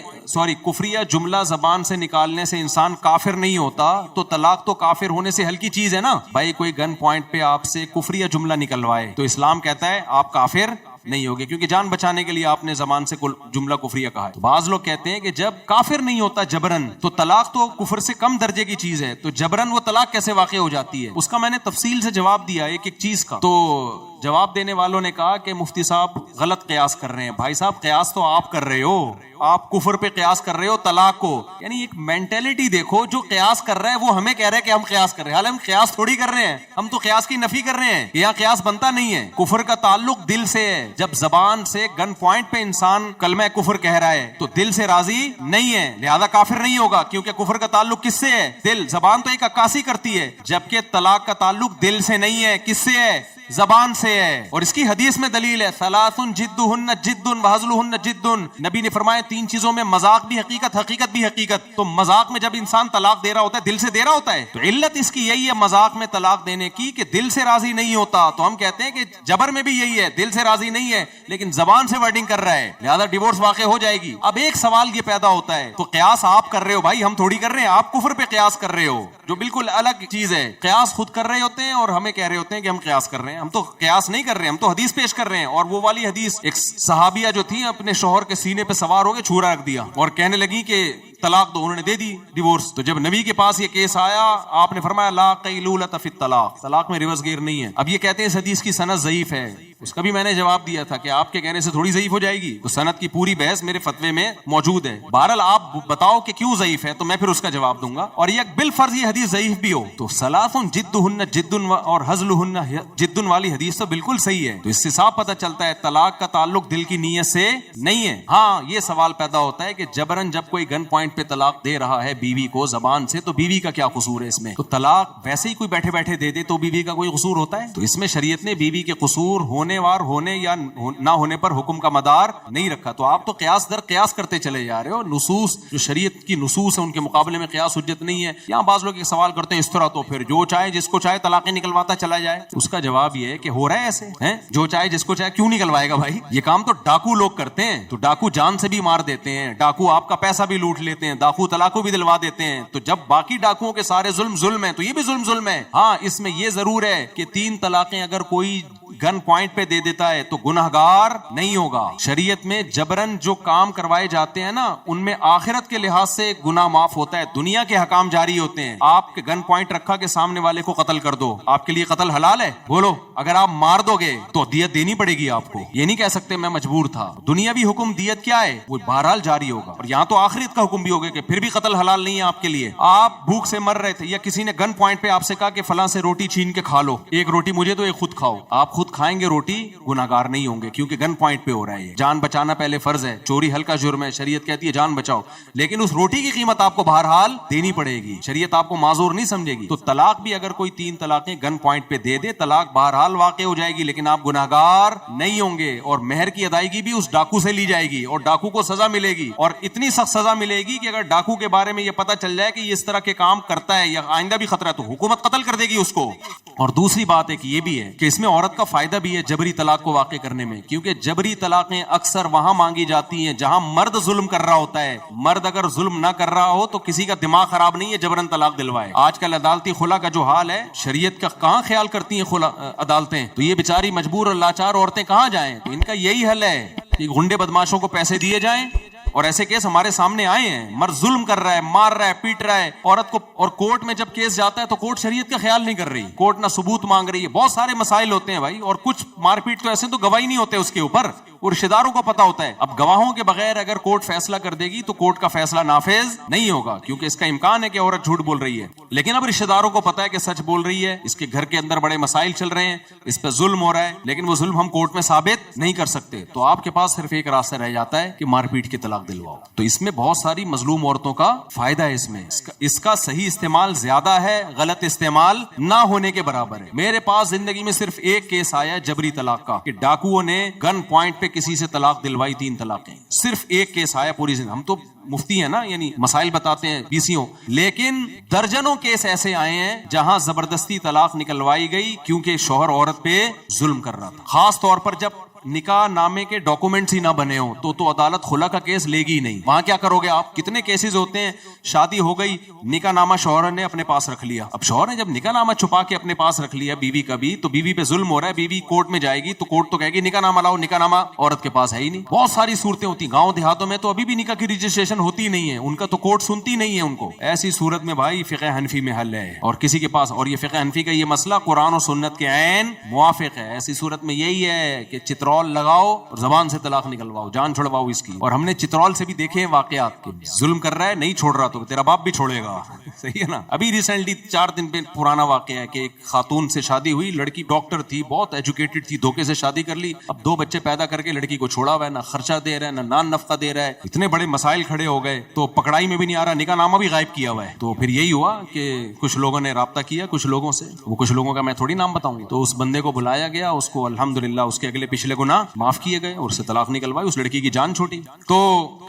کفریہ جملہ زبان سے نکالنے سے انسان کافر نہیں ہوتا, تو طلاق تو کافر ہونے سے ہلکی چیز ہے نا بھائی. کوئی گن پوائنٹ پہ آپ سے کفریہ جملہ نکلوائے تو اسلام کہتا ہے آپ کافر نہیں ہوگے, کیونکہ جان بچانے کے لیے آپ نے زبان سے جملہ کفریہ کہا ہے. بعض لوگ کہتے ہیں کہ جب کافر نہیں ہوتا جبرن, تو طلاق تو کفر سے کم درجے کی چیز ہے, تو جبرن وہ طلاق کیسے واقع ہو جاتی ہے. اس کا میں نے تفصیل سے جواب دیا ایک ایک چیز کا. تو جواب دینے والوں نے کہا کہ مفتی صاحب غلط قیاس کر رہے ہیں. بھائی صاحب قیاس تو آپ کر رہے ہو, آپ کفر پہ قیاس کر رہے ہو طلاق کو. یعنی ایک مینٹیلٹی دیکھو, جو قیاس کر رہا ہے وہ ہمیں کہہ رہا ہے کہ ہم قیاس کر رہے ہیں, حالانکہ ہم قیاس تھوڑی کر رہے ہیں, ہم تو قیاس کی نفی کر رہے ہیں. یہاں قیاس بنتا نہیں ہے. کفر کا تعلق دل سے ہے. جب زبان سے گن پوائنٹ پہ انسان کلمہ کفر کہہ رہا ہے تو دل سے راضی نہیں ہے, لہذا کافر نہیں ہوگا, کیونکہ کفر کا تعلق کس سے ہے, دل. زبان تو ایک عکاسی کرتی ہے, جبکہ طلاق کا تعلق دل سے نہیں ہے. کس سے ہے, زبان سے ہے. اور اس کی حدیث میں دلیل ہے, ثلاث جدہن جد وہزلہن جد. نبی نے فرمایا 3 چیزوں میں مذاق بھی حقیقت, حقیقت بھی حقیقت. تو مذاق میں جب انسان طلاق دے رہا ہوتا ہے دل سے دے رہا ہوتا ہے, تو علت اس کی یہی ہے مذاق میں طلاق دینے کی کہ دل سے راضی نہیں ہوتا. تو ہم کہتے ہیں کہ جبر میں بھی یہی ہے, دل سے راضی نہیں ہے لیکن زبان سے ورڈنگ کر رہا ہے, لہذا ڈیورس واقع ہو جائے گی. اب ایک سوال یہ پیدا ہوتا ہے, تو قیاس آپ کر رہے ہو بھائی, ہم تھوڑی کر رہے ہیں. آپ کفر پہ قیاس کر رہے ہو, جو بالکل الگ چیز ہے. قیاس خود کر رہے ہوتے ہیں اور ہمیں کہہ رہے ہوتے ہیں کہ ہم قیاس کر رہے ہیں. ہم تو قیاس نہیں کر رہے, ہم تو حدیث پیش کر رہے ہیں. اور وہ والی حدیث, ایک صحابیہ جو تھی اپنے شوہر کے سینے پہ سوار ہو کے چھورا رکھ دیا اور کہنے لگی کہ طلاق دو, انہوں نے دے دی ڈیورس. تو جب نبی کے پاس یہ کیس آیا, آپ نے فرمایا لا قیلولۃ فی الطلاق, طلاق میں ریورس گیئر نہیں ہے. اب یہ کہتے ہیں اس حدیث کی سند ضعیف ہے. اس کا بھی میں نے جواب دیا تھا کہ آپ کے کہنے سے تھوڑی ضعیف ہو جائے گی. تو سند کی پوری بحث میرے فتوے میں موجود ہے. بہرحال آپ بتاؤ کہ کیوں ضعیف ہے, تو میں پھر اس کا جواب دوں گا. اور یہ بالفرض یہ حدیث ضعیف بھی ہو, تو ثلاث جدہن جد اور ہزلہن جد والی حدیث تو بالکل صحیح ہے. تو اس سے صاف پتہ چلتا ہے طلاق کا تعلق دل کی نیت سے نہیں ہے. ہاں یہ سوال پیدا ہوتا ہے کہ جبرن جب کوئی گن پوائنٹ پہ طلاق دے رہا ہے بیوی کو زبان سے, تو بیوی کا کیا قصور ہے اس میں. تو طلاق ویسے ہی کوئی بیٹھے بیٹھے دے دے تو بیوی کا کوئی قصور ہوتا ہے. تو اس میں شریعت نے بیوی کے قصور ہونے وار ہونے یا نہ ہونے پر حکم کا مدار نہیں رکھا. تو آپ تو قیاس در قیاس کرتے چلے جا رہے ہو. نصوص جو شریعت کی نصوص ہیں ان کے مقابلے میں قیاس حجت نہیں ہے. یہاں بعض لوگ یہ سوال کرتے ہیں اس طرح, تو پھر جو چاہے جس کو چاہے طلاقیں نکلواتا چلا جائے. اس کا جواب یہ ہے کہ ہو رہا ہے ایسے ہیں, جو چاہے جس کو چاہے کیوں نکلوائے گا بھائی. یہ کام تو ڈاکو لوگ کرتے ہیں. تو ڈاکو جان سے بھی مار دیتے ہیں, ڈاکو آپ کا پیسہ بھی لوٹ لیتے ہیں, ڈاکو طلاق کو بھی دلوا دیتے ہیں. تو جب باقی ڈاکوؤں کے سارے ظلم ہیں تو یہ بھی ظلم ہے. ہاں اس میں یہ ضرور ہے کہ 3 طلاقیں اگر کوئی گن پوائنٹ پہ دے دیتا ہے تو گناہگار نہیں ہوگا. شریعت میں جبرن جو کام کروائے جاتے ہیں نا, ان میں آخرت کے لحاظ سے گناہ معاف ہوتا ہے, دنیا کے حکام جاری ہوتے ہیں. آپ کے گن پوائنٹ رکھا کہ سامنے والے کو قتل کر دو, آپ کے لیے قتل حلال ہے؟ بولو. اگر آپ مار دو گے تو دیت دینی پڑے گی آپ کو. یہ نہیں کہہ سکتے میں مجبور تھا. دنیاوی حکم دیت کیا ہے وہ بہرحال جاری ہوگا. اور یہاں تو آخرت کا حکم بھی ہوگا کہ پھر بھی قتل حلال نہیں ہے آپ کے لیے. آپ بھوک سے مر رہے تھے یا کسی نے گن پوائنٹ پہ آپ سے کہا کہ فلاں سے روٹی چھین کے کھا لو, ایک روٹی مجھے تو ایک خود کھاؤ. آپ خود کھائیں گے روٹی, گناہگار نہیں ہوں گے کیونکہ گن پوائنٹ پہ ہو رہا ہے. جان بچانا پہلے فرض ہے, چوری ہلکا جرم ہے, شریعت کہتی ہے جان بچاؤ, لیکن اس روٹی کی قیمت آپ کو بہرحال دینی پڑے گی. شریعت آپ کو معذور نہیں سمجھے گی. تو طلاق بھی اگر کوئی 3 طلاقیں گن پوائنٹ پہ دے دے, طلاق بہرحال واقع ہو جائے گی, لیکن آپ گناہگار نہیں ہوں گے. اور مہر کی ادائیگی بھی اس ڈاکو سے لی جائے گی, اور ڈاکو کو سزا ملے گی, اور اتنی سخت سزا ملے گی کہ اگر ڈاکو کے بارے میں یہ پتہ چل جائے کہ یہ اس طرح کے کام کرتا ہے یا آئندہ بھی خطرہ ہے تو حکومت قتل کر دے گی اس کو. اور دوسری بات ہے کہ یہ بھی ہے کہ اس میں عورت کا فائدہ بھی ہے جبری طلاق کو واقع کرنے میں, کیونکہ جبری طلاقیں اکثر وہاں مانگی جاتی ہیں جہاں مرد ظلم کر رہا ہوتا ہے. مرد اگر ظلم نہ کر رہا ہو تو کسی کا دماغ خراب نہیں ہے جبرن طلاق دلوائے. آج کل عدالتی خلا کا جو حال ہے, شریعت کا کہاں خیال کرتی ہیں خلا عدالتیں, تو یہ بیچاری مجبور اور لاچار عورتیں کہاں جائیں. تو ان کا یہی حل ہے کہ گنڈے بدماشوں کو پیسے دیے جائیں. اور ایسے کیس ہمارے سامنے آئے ہیں, مرد ظلم کر رہا ہے, مار رہا ہے, پیٹ رہا ہے عورت کو, اور کورٹ میں جب کیس جاتا ہے تو کورٹ شریعت کا خیال نہیں کر رہی, کورٹ نہ ثبوت مانگ رہی ہے. بہت سارے مسائل ہوتے ہیں بھائی, اور کچھ مار پیٹ تو ایسے تو گواہی نہیں ہوتے اس کے اوپر. وہ رشتے داروں کو پتا ہوتا ہے. اب گواہوں کے بغیر اگر کورٹ فیصلہ کر دے گی تو کورٹ کا فیصلہ نافذ نہیں ہوگا, کیونکہ اس کا امکان ہے کہ عورت جھوٹ بول رہی ہے. لیکن اب رشتے داروں کو پتا ہے کہ سچ بول رہی ہے, اس کے گھر کے اندر بڑے مسائل چل رہے ہیں, اس پہ ظلم ہو رہا ہے, لیکن وہ ظلم ہم کورٹ میں ثابت نہیں کر سکتے, تو آپ کے پاس صرف ایک راستہ رہ جاتا ہے کہ مار پیٹ کے طلاق دلواؤ. تو اس میں بہت ساری مظلوم عورتوں کا فائدہ ہے. اس کا صحیح استعمال زیادہ ہے, غلط استعمال نہ ہونے کے برابر ہے. میرے پاس زندگی میں صرف ایک کیس آیا جبری طلاق کا, کہ ڈاکوؤں نے گن پوائنٹ پہ کسی سے طلاق دلوائی, 3 طلاقیں. صرف ایک کیس آیا پوری زندگی. ہم تو مفتی ہیں نا, یعنی مسائل بتاتے ہیں بیسیوں, لیکن درجنوں کیس ایسے آئے ہیں جہاں زبردستی طلاق نکلوائی گئی کیونکہ شوہر عورت پہ ظلم کر رہا تھا. خاص طور پر جب نکاح نامے کے ڈاکومنٹس ہی نہ بنے ہوں تو عدالت خلا کا کیس لے گی نہیں. وہاں کیا کرو گے آپ؟ کتنے کیسز ہوتے ہیں, شادی ہو گئی, نکاح نامہ شوہر نے اپنے پاس رکھ لیا. اب شوہر نے جب نکاح نامہ چھپا کے اپنے پاس رکھ لیا بیوی کا بھی, تو بیوی پہ ظلم ہو رہا ہے, بیوی کورٹ میں جائے گی تو کورٹ تو کہے گی نکاح نامہ لاؤ, نکاح نامہ عورت کے پاس ہے ہی نہیں. بہت ساری صورتیں ہوتی ہیں. گاؤں دیہاتوں میں تو ابھی بھی نکاح کی رجسٹریشن ہوتی نہیں ہے, ان کا تو کورٹ سنتی نہیں ہے ان کو. ایسی صورت میں بھائی فقہ حنفی میں حل ہے, اور کسی کے پاس, اور یہ فقہ حنفی کا یہ مسئلہ قرآن و سنت کے عین موافق ہے. ایسی صورت میں یہی ہے کہ چترول لگاؤ اور زبان سے طلاق نکلواؤ, جان چھڑواؤ اس کی. اور ہم نے چترول سے بھی دیکھے ہیں واقعات کہ ظلم کر رہا ہے, نہیں چھوڑ رہا تو تیرا باپ بھی چھوڑے گا. صحیح ہے نا. ابھی ریسنٹلی 4 دن پہ پرانا واقعہ ہے کہ ایک خاتون سے شادی ہوئی, لڑکی ڈاکٹر تھی, بہت ایجوکیٹڈ تھی, دھوکے سے شادی کر لی. اب 2 بچے پیدا کر کے لڑکی کو چھوڑا ہوا ہے, نہ خرچہ دے رہا ہے, نہ نان نفقہ دے رہا ہے. اتنے بڑے مسائل کھڑے ہو گئے تو پکڑائی میں بھی نہیں آ رہا, نکاح نامہ بھی غائب کیا ہوا ہے. تو پھر یہی ہوا کہ کچھ لوگوں نے رابطہ کیا کچھ لوگوں سے, وہ کچھ لوگوں کا میں تھوڑی نام بتاؤں گا. تو اس بندے کو بلایا گیا, اس کو الحمدللہ اس کے اگلے پچھلے گناہ معاف کیے گئے اور اس سے طلاق نکلوائی, اس لڑکی کی جان چھوٹی. تو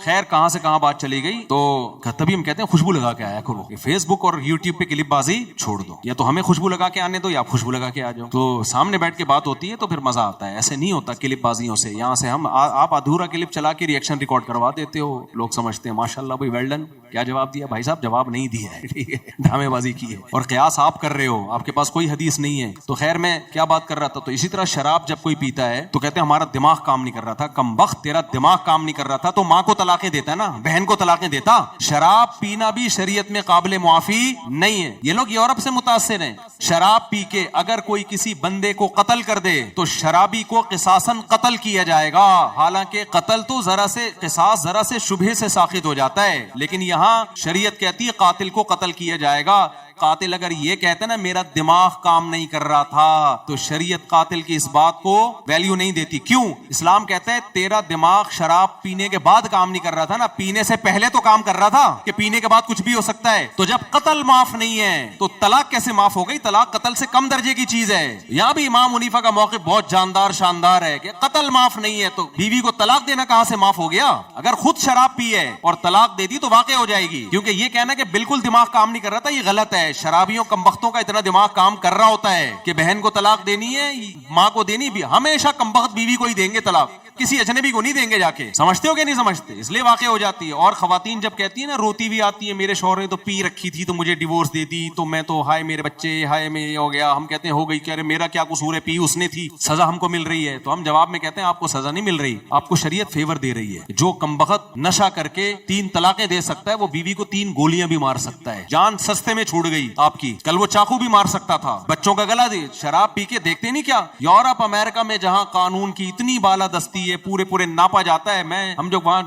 خیر کہاں سے کہاں بات چلی گئی. تو تبھی ہم کہتے ہیں خوشبو لگا کے آیا کرو, فیس بک اور یوٹیوب پہ کلپ بازی چھوڑ دو, یا تو ہمیں خوشبو لگا کے آنے دو یا آپ خوشبو لگا کے آ جاؤ. تو سامنے بیٹھ کے بات ہوتی ہے تو پھر مزہ آتا ہے. ایسے نہیں ہوتا کلپ بازیوں سے. یہاں سے ہم آپ ادھورا کلپ چلا کے ریئیکشن ریکارڈ کروا دیتے ہو, لوگ سمجھتے ہیں ماشاءاللہ بھائی ویل ڈن. کیا جواب دیا بھائی صاحب؟ جواب نہیں دیا ہے, ٹھیک ہے, ڈرامے بازی کی ہے. اور قیاس آپ کر رہے ہو, آپ کے پاس کوئی حدیث نہیں ہے. تو خیر میں کیا بات کر رہا تھا. تو اسی طرح شراب جب کوئی پیتا ہے تو کہتے ہیں ہمارا دماغ کام نہیں کر رہا تھا. کم وقت تیرا دماغ کام نہیں کر رہا تھا تو ماں کو طلاقیں دیتا ہے نا, بہن کو طلاقیں دیتا. شراب پینا بھی شریعت میں قابل معافی نہیں ہے. یہ لوگ یورپ سے متاثر ہیں. شراب پی کے اگر کوئی کسی بندے کو قتل کر دے تو شرابی کو قصاصاً قتل کیا جائے گا. حالانکہ قتل تو ذرا سے, قصاص ذرا سے شبہ سے ساقط ہو جاتا ہے, لیکن یہاں شریعت کہتی ہے قاتل کو قتل کیا جائے گا. قاتل اگر یہ کہتا ہے نا میرا دماغ کام نہیں کر رہا تھا, تو شریعت قاتل کی اس بات کو ویلیو نہیں دیتی. کیوں؟ اسلام کہتا ہے تیرا دماغ شراب پینے کے بعد کام نہیں کر رہا تھا نا, پینے سے پہلے تو کام کر رہا تھا, کہ پینے کے بعد کچھ بھی ہو سکتا ہے. تو جب قتل معاف نہیں ہے تو طلاق کیسے معاف ہو گئی؟ طلاق قتل سے کم درجے کی چیز ہے. یہاں بھی امام حنیفہ کا موقف بہت جاندار شاندار ہے کہ قتل معاف نہیں ہے تو بیوی کو طلاق دینا کہاں سے معاف ہو گیا؟ اگر خود شراب پی ہے اور طلاق دے دی تو واقع ہو جائے گی. کیونکہ یہ کہنا کہ بالکل دماغ کام نہیں کر رہا تھا, یہ غلط ہے. شرابیوں کمبختوں کا اتنا دماغ کام کر رہا ہوتا ہے کہ بہن کو طلاق دینی ہے, ماں کو دینی بھی, ہمیشہ کمبخت بیوی کو ہی دیں گے طلاق, کسی اجنبی کو نہیں دیں گے. جا کے سمجھتے ہو کہ نہیں سمجھتے؟ اس لیے واقع ہو جاتی ہے. اور خواتین جب کہتی ہیں نا, روتی بھی آتی ہے, میرے شوہر نے تو پی رکھی تھی تو مجھے ڈیورس دے دی, تو میں تو ہائے میرے بچے, ہائے میں یہ ہو گیا. ہم کہتے ہیں ہو گئی, کہہ رہے میرا کیا قصور ہے, پی اس نے تھی, سزا ہم کو مل رہی ہے. تو ہم جواب میں کہتے ہیں آپ کو سزا نہیں مل رہی, آپ کو شریعت فیور دے رہی ہے. جو کمبخت نشہ کر کے 3 طلاقیں دے سکتا ہے وہ بیوی کو 3 گولیاں بھی مار سکتا ہے. جان سستے میں چھوٹ گئی آپ کی. کل وہ چاقو بھی مار سکتا تھا, بچوں کا گلا دے. شراب پی کے دیکھتے نہیں کیا یورپ امریکہ میں جہاں قانون کی اتنی بالادستی ہے, پورے ناپا جاتا ہے. ہم جو وہاں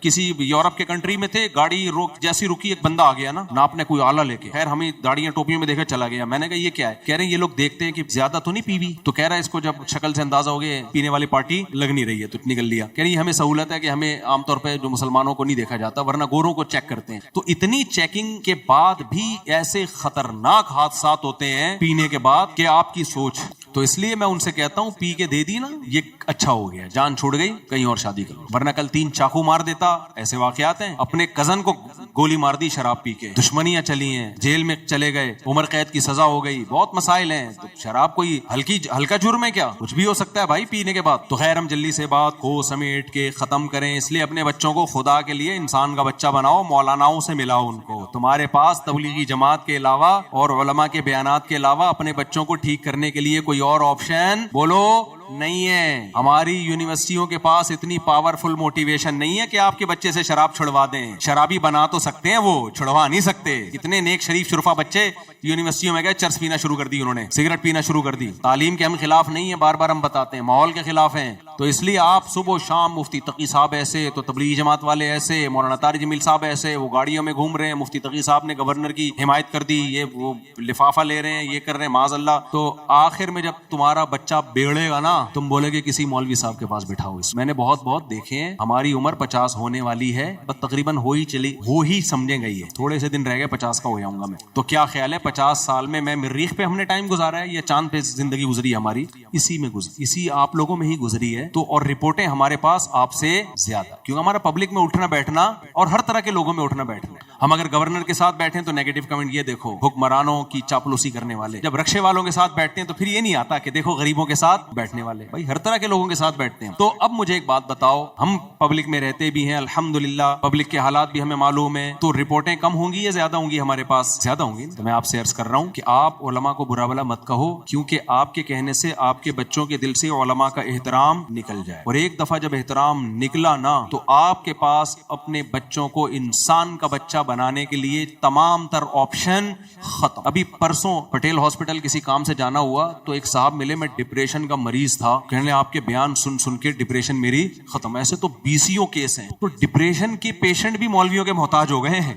کسی یورپ کے کنٹری میں تھے, گاڑی جیسی رکی ایک بندہ آ گیا نا, ناپنے کوئی آلہ لے کے. خیر ہمیں داڑیاں ٹوپیوں میں دیکھا چلا گیا. میں نے کہا یہ کیا ہے؟ کہہ رہے ہیں یہ لوگ دیکھتے ہیں کہ زیادہ تو نہیں پیوی. تو کہہ رہا ہے اس کو جب شکل سے اندازہ ہو گیا پینے والی پارٹی لگ نہیں رہی ہے تو نکل لیا. کہہ رہی ہمیں سہولت ہے کہ ہمیں عام طور پہ جو مسلمانوں کو نہیں دیکھا جاتا, ورنہ گوروں کو چیک کرتے ہیں. تو اتنی چیکنگ کے بعد بھی ایسے خطرناک حادثات ہوتے ہیں پینے کے بعد کہ آپ کی سوچ. تو اس لیے میں ان سے کہتا ہوں پی کے دے دی نا, یہ اچھا ہو گیا, جان چھوڑ گئی, کہیں اور شادی کرو. ورنہ کل 3 چاقو مار دیتا. ایسے واقعات ہیں. اپنے کزن کو گولی مار دی شراب پی کے, دشمنیاں چلی ہیں, جیل میں چلے گئے, عمر قید کی سزا ہو گئی, بہت مسائل ہیں. تو شراب کوئی ہلکا جرم ہے کیا؟ کچھ بھی ہو سکتا ہے بھائی پینے کے بعد. تو خیر ہم جلدی سے بات کو سمیٹ کے ختم کریں. اس لیے اپنے بچوں کو خدا کے لیے انسان کا بچہ بناؤ, مولاناؤں سے ملاؤ ان کو. تمہارے پاس تبلیغی جماعت کے علاوہ اور علماء کے بیانات کے علاوہ اپنے بچوں کو ٹھیک کرنے کے لیے کوئی اور آپشن بولو نہیں ہے. ہماری یونیورسٹیوں کے پاس اتنی پاورفل موٹیویشن نہیں ہے کہ آپ کے بچے سے شراب چھڑوا دیں. شرابی بنا تو سکتے ہیں, وہ چھڑوا نہیں سکتے. کتنے نیک شریف شرفا بچے یونیورسٹیوں میں گئے, چرس پینا شروع کر دی, انہوں نے سگریٹ پینا شروع کر دی. تعلیم کے ہم خلاف نہیں ہیں, بار بار ہم بتاتے ہیں, ماحول کے خلاف ہیں. تو اس لیے آپ صبح و شام مفتی تقی صاحب ایسے تو تبلیغی جماعت والے ایسے, مولانا طارق جمیل صاحب ایسے, وہ گاڑیوں میں گھوم رہے ہیں, مفتی تقی صاحب نے گورنر کی حمایت کر دی, یہ وہ لفافہ لے رہے ہیں, یہ کر رہے ہیں, معاذ اللہ. تو آخر میں جب تمہارا بچہ بیڑے گا نا, تم بولے گے کسی مولوی صاحب کے پاس بٹھاؤ. اس میں نے بہت دیکھے ہیں. ہماری عمر 50 ہونے والی ہے, بس تقریباً ہو ہی سمجھیں گئی ہے, تھوڑے سے دن رہ گئے 50 کا ہو جاؤں گا میں. تو کیا خیال ہے 50 سال میں مریخ پہ ہم نے ٹائم گزارا ہے یا چاند پہ زندگی گزری ہماری؟ اسی میں اسی آپ لوگوں میں ہی گزری ہے. تو اور رپورٹیں ہمارے پاس آپ سے زیادہ, کیونکہ ہمارا پبلک میں اٹھنا بیٹھنا اور ہر طرح کے لوگوں میں اٹھنا بیٹھنا. ہم اگر گورنر کے ساتھ بیٹھیں تو نیگیٹو کمنٹ یہ دیکھو حکمرانوں کی چاپلوسی کرنے والے, جب رکشے والوں کے ساتھ بیٹھتے ہیں تو پھر یہ نہیں آتا کہ دیکھو غریبوں کے ساتھ بیٹھنے والے. بھائی ہر طرح کے لوگوں کے ساتھ بیٹھتے ہیں. تو اب مجھے ایک بات بتاؤ, ہم پبلک میں رہتے بھی ہیں الحمدللہ, پبلک کے حالات بھی ہمیں معلوم ہیں, تو رپورٹیں کم ہوں گی یا زیادہ ہوں گی؟ ہمارے پاس زیادہ ہوں گی. تو میں آپ سے عرض کر رہا ہوں کہ آپ علماء کو برا بلا مت کہو, کیونکہ آپ کے کہنے سے آپ کے بچوں کے دل سے علماء کا احترام نکل جائے, اور ایک دفعہ جب احترام نکلا نا تو آپ کے پاس اپنے بچوں کو انسان کا بچہ بنانے کے لیے تمام تر آپشن ختم. ابھی پرسوں پٹیل ہاسپٹل کسی کام سے جانا ہوا تو ایک صاحب ملے, میں ڈپریشن کا مریض تھا, کہنے لگے آپ کے بیان سن کے ڈپریشن میری ختم. ایسے تو 20 کیس ہیں, تو ڈپریشن کے پیشنٹ بھی مولویوں کے محتاج ہو گئے ہیں.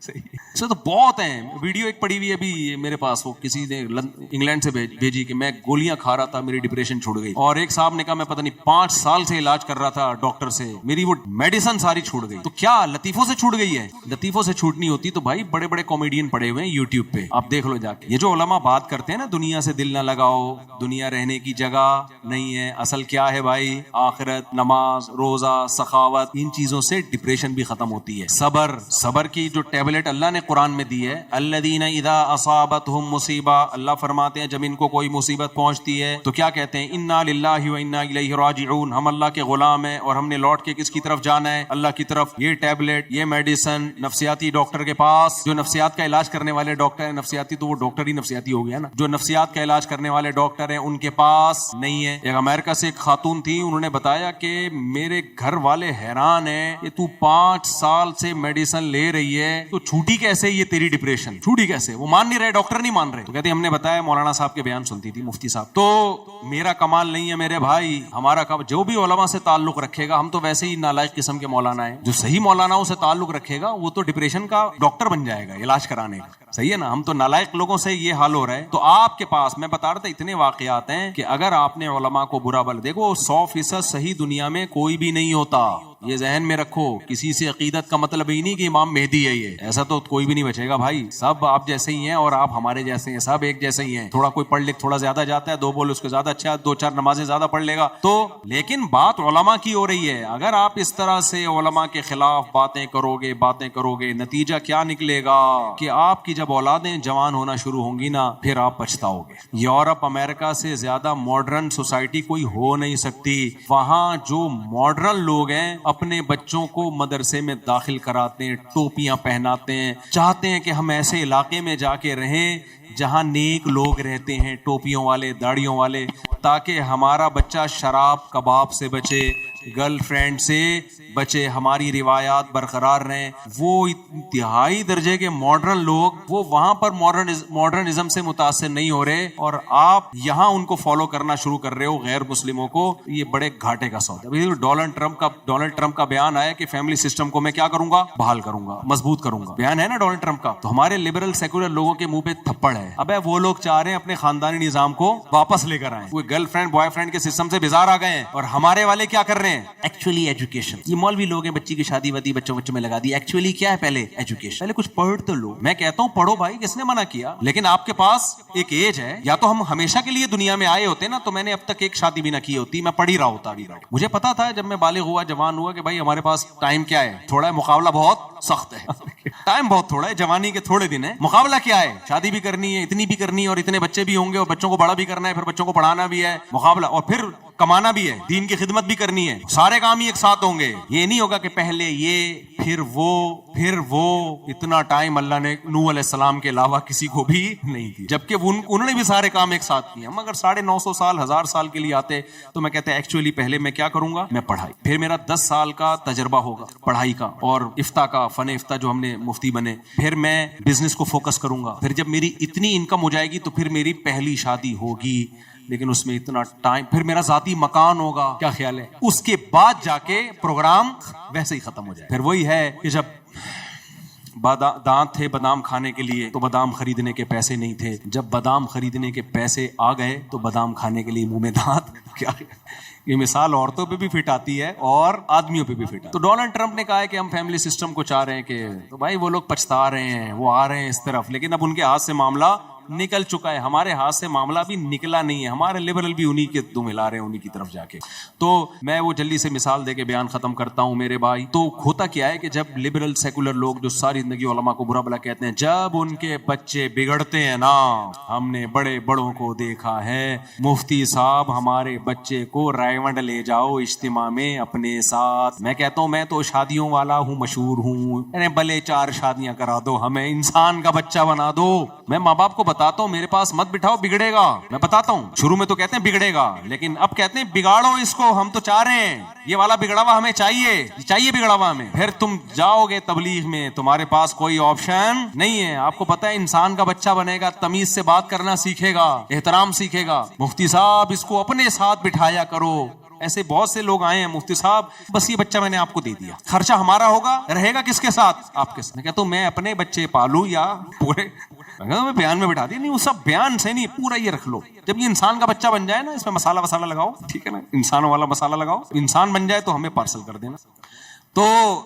ایسے تو بہت ہیں. ویڈیو ایک پڑی ہوئی ابھی میرے پاس, وہ کسی نے انگلینڈ سے بھیجی کہ میں گولیاں کھا رہا تھا, میری ڈپریشن چھوٹ گئی. اور ایک صاحب نے کہا میں پتہ نہیں 5 سال سے علاج کر رہا تھا ڈاکٹر سے, میری وہ میڈیسن ساری چھوٹ گئی. تو کیا لطیفوں سے چھوٹ گئی ہے؟ لطیفوں سے چھوٹنی ہوتی تو بھائی بڑے بڑے کامیڈین پڑے ہوئے ہیں یوٹیوب پہ, آپ دیکھ لو جا کے. یہ جو علماء بات کرتے ہیں نا دنیا سے دل نہ لگاؤ, دنیا رہنے کی جگہ نہیں ہے, اصل کیا ہے بھائی؟ آخرت, نماز, روزہ, سخاوت, ان چیزوں سے ڈپریشن بھی ختم ہوتی ہے. صبر کی جو ٹیبلٹ اللہ نے قرآن میں دی ہے, الذین اذا اصابتہم مصیبہ, اللہ فرماتے ہیں جب ان کو کوئی مصیبت پہنچتی ہے تو کیا کہتے ہیں؟ انا للہ و انا الیہ راجعون, ہم اللہ کے غلام ہیں اور ہم نے لوٹ کے کس کی طرف جانا ہے؟ اللہ کی طرف. یہ ٹیبلٹ, یہ میڈیسن نفسیاتی ڈاکٹر کے پاس, جو نفسیات کا علاج کرنے والے ڈاکٹر ہیں, نفسیاتی تو وہ ڈاکٹر ہی نفسیاتی ہو گیا نا, جو نفسیات کا علاج کرنے والے ڈاکٹر ہیں ان کے پاس نہیں ہے. ایک امریکہ سے ایک خاتون تھی, انہوں نے بتایا کہ میرے گھر والے حیران ہیں کہ تو 5 سال سے میڈیسن لے رہی ہے تو چھوٹی کیسے یہ تیری ڈپریشن, چھوٹی کیسے؟ وہ مان نہیں رہے, ڈاکٹر نہیں مان رہے. تو کہتے ہیں ہم نے بتایا, مولانا صاحب کے بیان سنتی تھی, مفتی صاحب. تو میرا کمال نہیں ہے میرے بھائی, ہمارا جو بھی علماء سے تعلق رکھے گا, ہم تو ویسے ہی نالائق قسم کے مولانا ہیں. جو صحیح مولاناؤں سے تعلق رکھے گا وہ تو ڈپریشن کا ڈاکٹر بن جائے گا, علاج کرانے کا. صحیح ہے نا, ہم تو نالائق لوگوں سے یہ حال ہو رہا ہے. تو آپ کے پاس میں بتا رہا تھا اتنے واقعات ہیں کہ اگر آپ نے علماء کو برا بل, دیکھو 100% صحیح دنیا میں کوئی بھی نہیں ہوتا, یہ ذہن میں رکھو. کسی سے عقیدت کا مطلب ہی نہیں کہ امام مہدی ہے, یہ ایسا تو کوئی بھی نہیں بچے گا بھائی. سب آپ جیسے ہی ہیں اور آپ ہمارے جیسے ہیں, سب ایک جیسے ہی ہیں. تھوڑا کوئی پڑھ لکھ تھوڑا زیادہ جاتا ہے, 2 بول اس کو زیادہ اچھا, 2-4 نمازیں زیادہ پڑھ لے گا تو. لیکن بات علماء کی ہو رہی ہے. اگر آپ اس طرح سے علماء کے خلاف باتیں کرو گے, نتیجہ کیا نکلے گا کہ آپ کی جب اولادیں جوان ہونا شروع ہوں گی نا, پھر آپ پچھتاؤ گے. یورپ امریکہ سے زیادہ ماڈرن سوسائٹی کوئی ہو نہیں سکتی. وہاں جو ماڈرن لوگ ہیں اپنے بچوں کو مدرسے میں داخل کراتے ہیں, ٹوپیاں پہناتے ہیں, چاہتے ہیں کہ ہم ایسے علاقے میں جا کے رہیں جہاں نیک لوگ رہتے ہیں, ٹوپیوں والے, داڑھیوں والے, تاکہ ہمارا بچہ شراب کباب سے بچے, گرل فرینڈ سے بچے, ہماری روایات برقرار رہیں. وہ انتہائی درجے کے ماڈرن لوگ, وہ وہاں پر ماڈرنزم سے متاثر نہیں ہو رہے, اور آپ یہاں ان کو فالو کرنا شروع کر رہے ہو, غیر مسلموں کو. یہ بڑے گھاٹے کا سودا. ڈونلڈ ٹرمپ کا بیان آیا کہ فیملی سسٹم کو میں کیا کروں گا؟ بحال کروں گا, مضبوط کروں گا. بیان ہے نا ڈونلڈ ٹرمپ کا. تو ہمارے لبرل سیکولر لوگوں کے منہ پہ تھپڑ ہے. ابے وہ لوگ چاہ رہے ہیں اپنے خاندانی نظام کو واپس لے کر آئیں, وہ گرل فرینڈ بوائے فرینڈ کے سسٹم سے بیزار آ گئے ہیں. اور ہمارے والے کیا کر رہے ہیں؟ Actually education. یہ مولوی لوگ ہیں, بچی کی شادی ودی بچوں میں لگا دی. ایکچولی کیا ہے؟ پہلے ایجوکیشن, پہلے کچھ پڑھ تو لو. میں کہتا ہوں پڑھو بھائی, کس نے منع کیا؟ لیکن آپ کے پاس ایک ایج ہے, یا تو ہم ہمیشہ کے لیے دنیا میں آئے ہوتے نا, تو میں نے اب تک ایک شادی بھی نہ کی ہوتی, میں پڑھ ہی رہا ہوتا. ابھی مجھے پتا تھا جب میں بالغ ہوا, جوان ہوا, کہ بھائی ہمارے پاس ٹائم کیا ہے, تھوڑا ہے, مقابلہ بہت سخت ہے. ٹائم بہت تھوڑا ہے, جوانی کے تھوڑے دن ہے, مقابلہ کیا ہے, شادی بھی کرنی ہے, اتنی بھی کرنی ہے, اور اتنے بچے بھی ہوں گے, اور بچوں کو بڑا بھی کرنا ہے, پھر بچوں کو پڑھانا بھی ہے, مقابلہ, اور پھر کمانا بھی ہے, دین کی خدمت بھی کرنی ہے. سارے کام ہی ایک ساتھ ہوں گے. یہ نہیں ہوگا کہ پہلے یہ پھر وہ. اتنا ٹائم اللہ نے نوح علیہ السلام کے علاوہ کسی کو بھی نہیں دی, جبکہ انہوں نے بھی سارے کام ایک ساتھ کیے. ہم اگر 950 سال 1000 سال کے لیے آتے تو میں کہتے ایکچولی پہلے میں کیا کروں گا؟ میں پڑھائی. پھر میرا 10 سال کا تجربہ ہوگا پڑھائی کا, اور افتاء کا, فن افتاء جو ہم نے مفتی بنے. پھر میں بزنس کو فوکس کروں گا. پھر جب میری اتنی انکم ہو جائے گی تو پھر میری پہلی شادی ہوگی. لیکن اس میں اتنا ٹائم، پھر میرا ذاتی مکان ہوگا، کیا خیال ہے؟ اس کے بعد جا کے پروگرام ویسے ہی ختم ہو جائے. پھر وہی ہے کہ جب دانت تھے بادام کھانے کے لیے تو بادام خریدنے کے پیسے نہیں تھے، جب بادام خریدنے کے پیسے آ گئے تو بادام کھانے کے لیے منہ میں دانت. کیا یہ مثال عورتوں پہ بھی فٹ آتی ہے اور آدمیوں پہ بھی فٹ. تو ڈونلڈ ٹرمپ نے کہا ہے کہ ہم فیملی سسٹم کو چاہ رہے ہیں کہ، تو بھائی وہ لوگ پچھتا رہے ہیں، وہ آ رہے ہیں اس طرف، لیکن اب ان کے ہاتھ سے معاملہ نکل چکا ہے. ہمارے ہاتھ سے معاملہ بھی نکلا نہیں ہے، ہمارے لبرل بھی انہی کے دم ہلا رہے ہیں انہی کی طرف جا کے. تو میں وہ جلدی سے مثال دے کے بیان ختم کرتا ہوں میرے بھائی. تو ہوتا کیا ہے کہ جب لبرل سیکولر لوگ جو ساری زندگی علماء کو برا بلا کہتے ہیں، جب ان کے بچے بگڑتے ہیں نا، ہم نے بڑے بڑوں کو دیکھا ہے، مفتی صاحب ہمارے بچے کو رائیونڈ لے جاؤ اجتماع میں اپنے ساتھ. میں کہتا ہوں میں تو شادیوں والا ہوں، مشہور ہوں، ارے بھلے 4 شادیاں کرا دو، ہمیں انسان کا بچہ بنا دو. میں ماں باپ کو بتاتا ہوں میرے پاس مت بٹھاؤ، بگڑے گا. میں بتاتا ہوں شروع میں تو کہتے ہیں بگڑے گا، لیکن اب کہتے ہیں بگاڑو اس کو، ہم تو چاہ رہے ہیں یہ والا بگڑا ہوا ہمیں چاہیے بگڑا ہوا ہمیں. پھر تم جاؤ گے تبلیغ میں، تمہارے پاس کوئی آپشن نہیں ہے. آپ کو پتا ہے انسان کا بچہ بنے گا، تمیز سے بات کرنا سیکھے گا، احترام سیکھے گا. مفتی صاحب اس کو اپنے ساتھ بٹھایا کرو. ایسے بہت سے لوگ آئے ہیں، مفتی صاحب بس یہ بچہ میں نے آپ کو دے دیا، خرچہ ہمارا ہوگا، رہے گا کس کے ساتھ؟ آپ کے ساتھ. میں کہتا ہوں میں اپنے بچے پالوں یا پورے، میں بیان میں بٹھا دیا نہیں، وہ سب بیان سے نہیں، پورا یہ رکھ لو. جب یہ انسان کا بچہ بن جائے نا، اس میں مسالہ لگاؤ، ٹھیک ہے نا، انسانوں والا مسالہ لگاؤ، انسان بن جائے تو ہمیں پارسل کر دینا. تو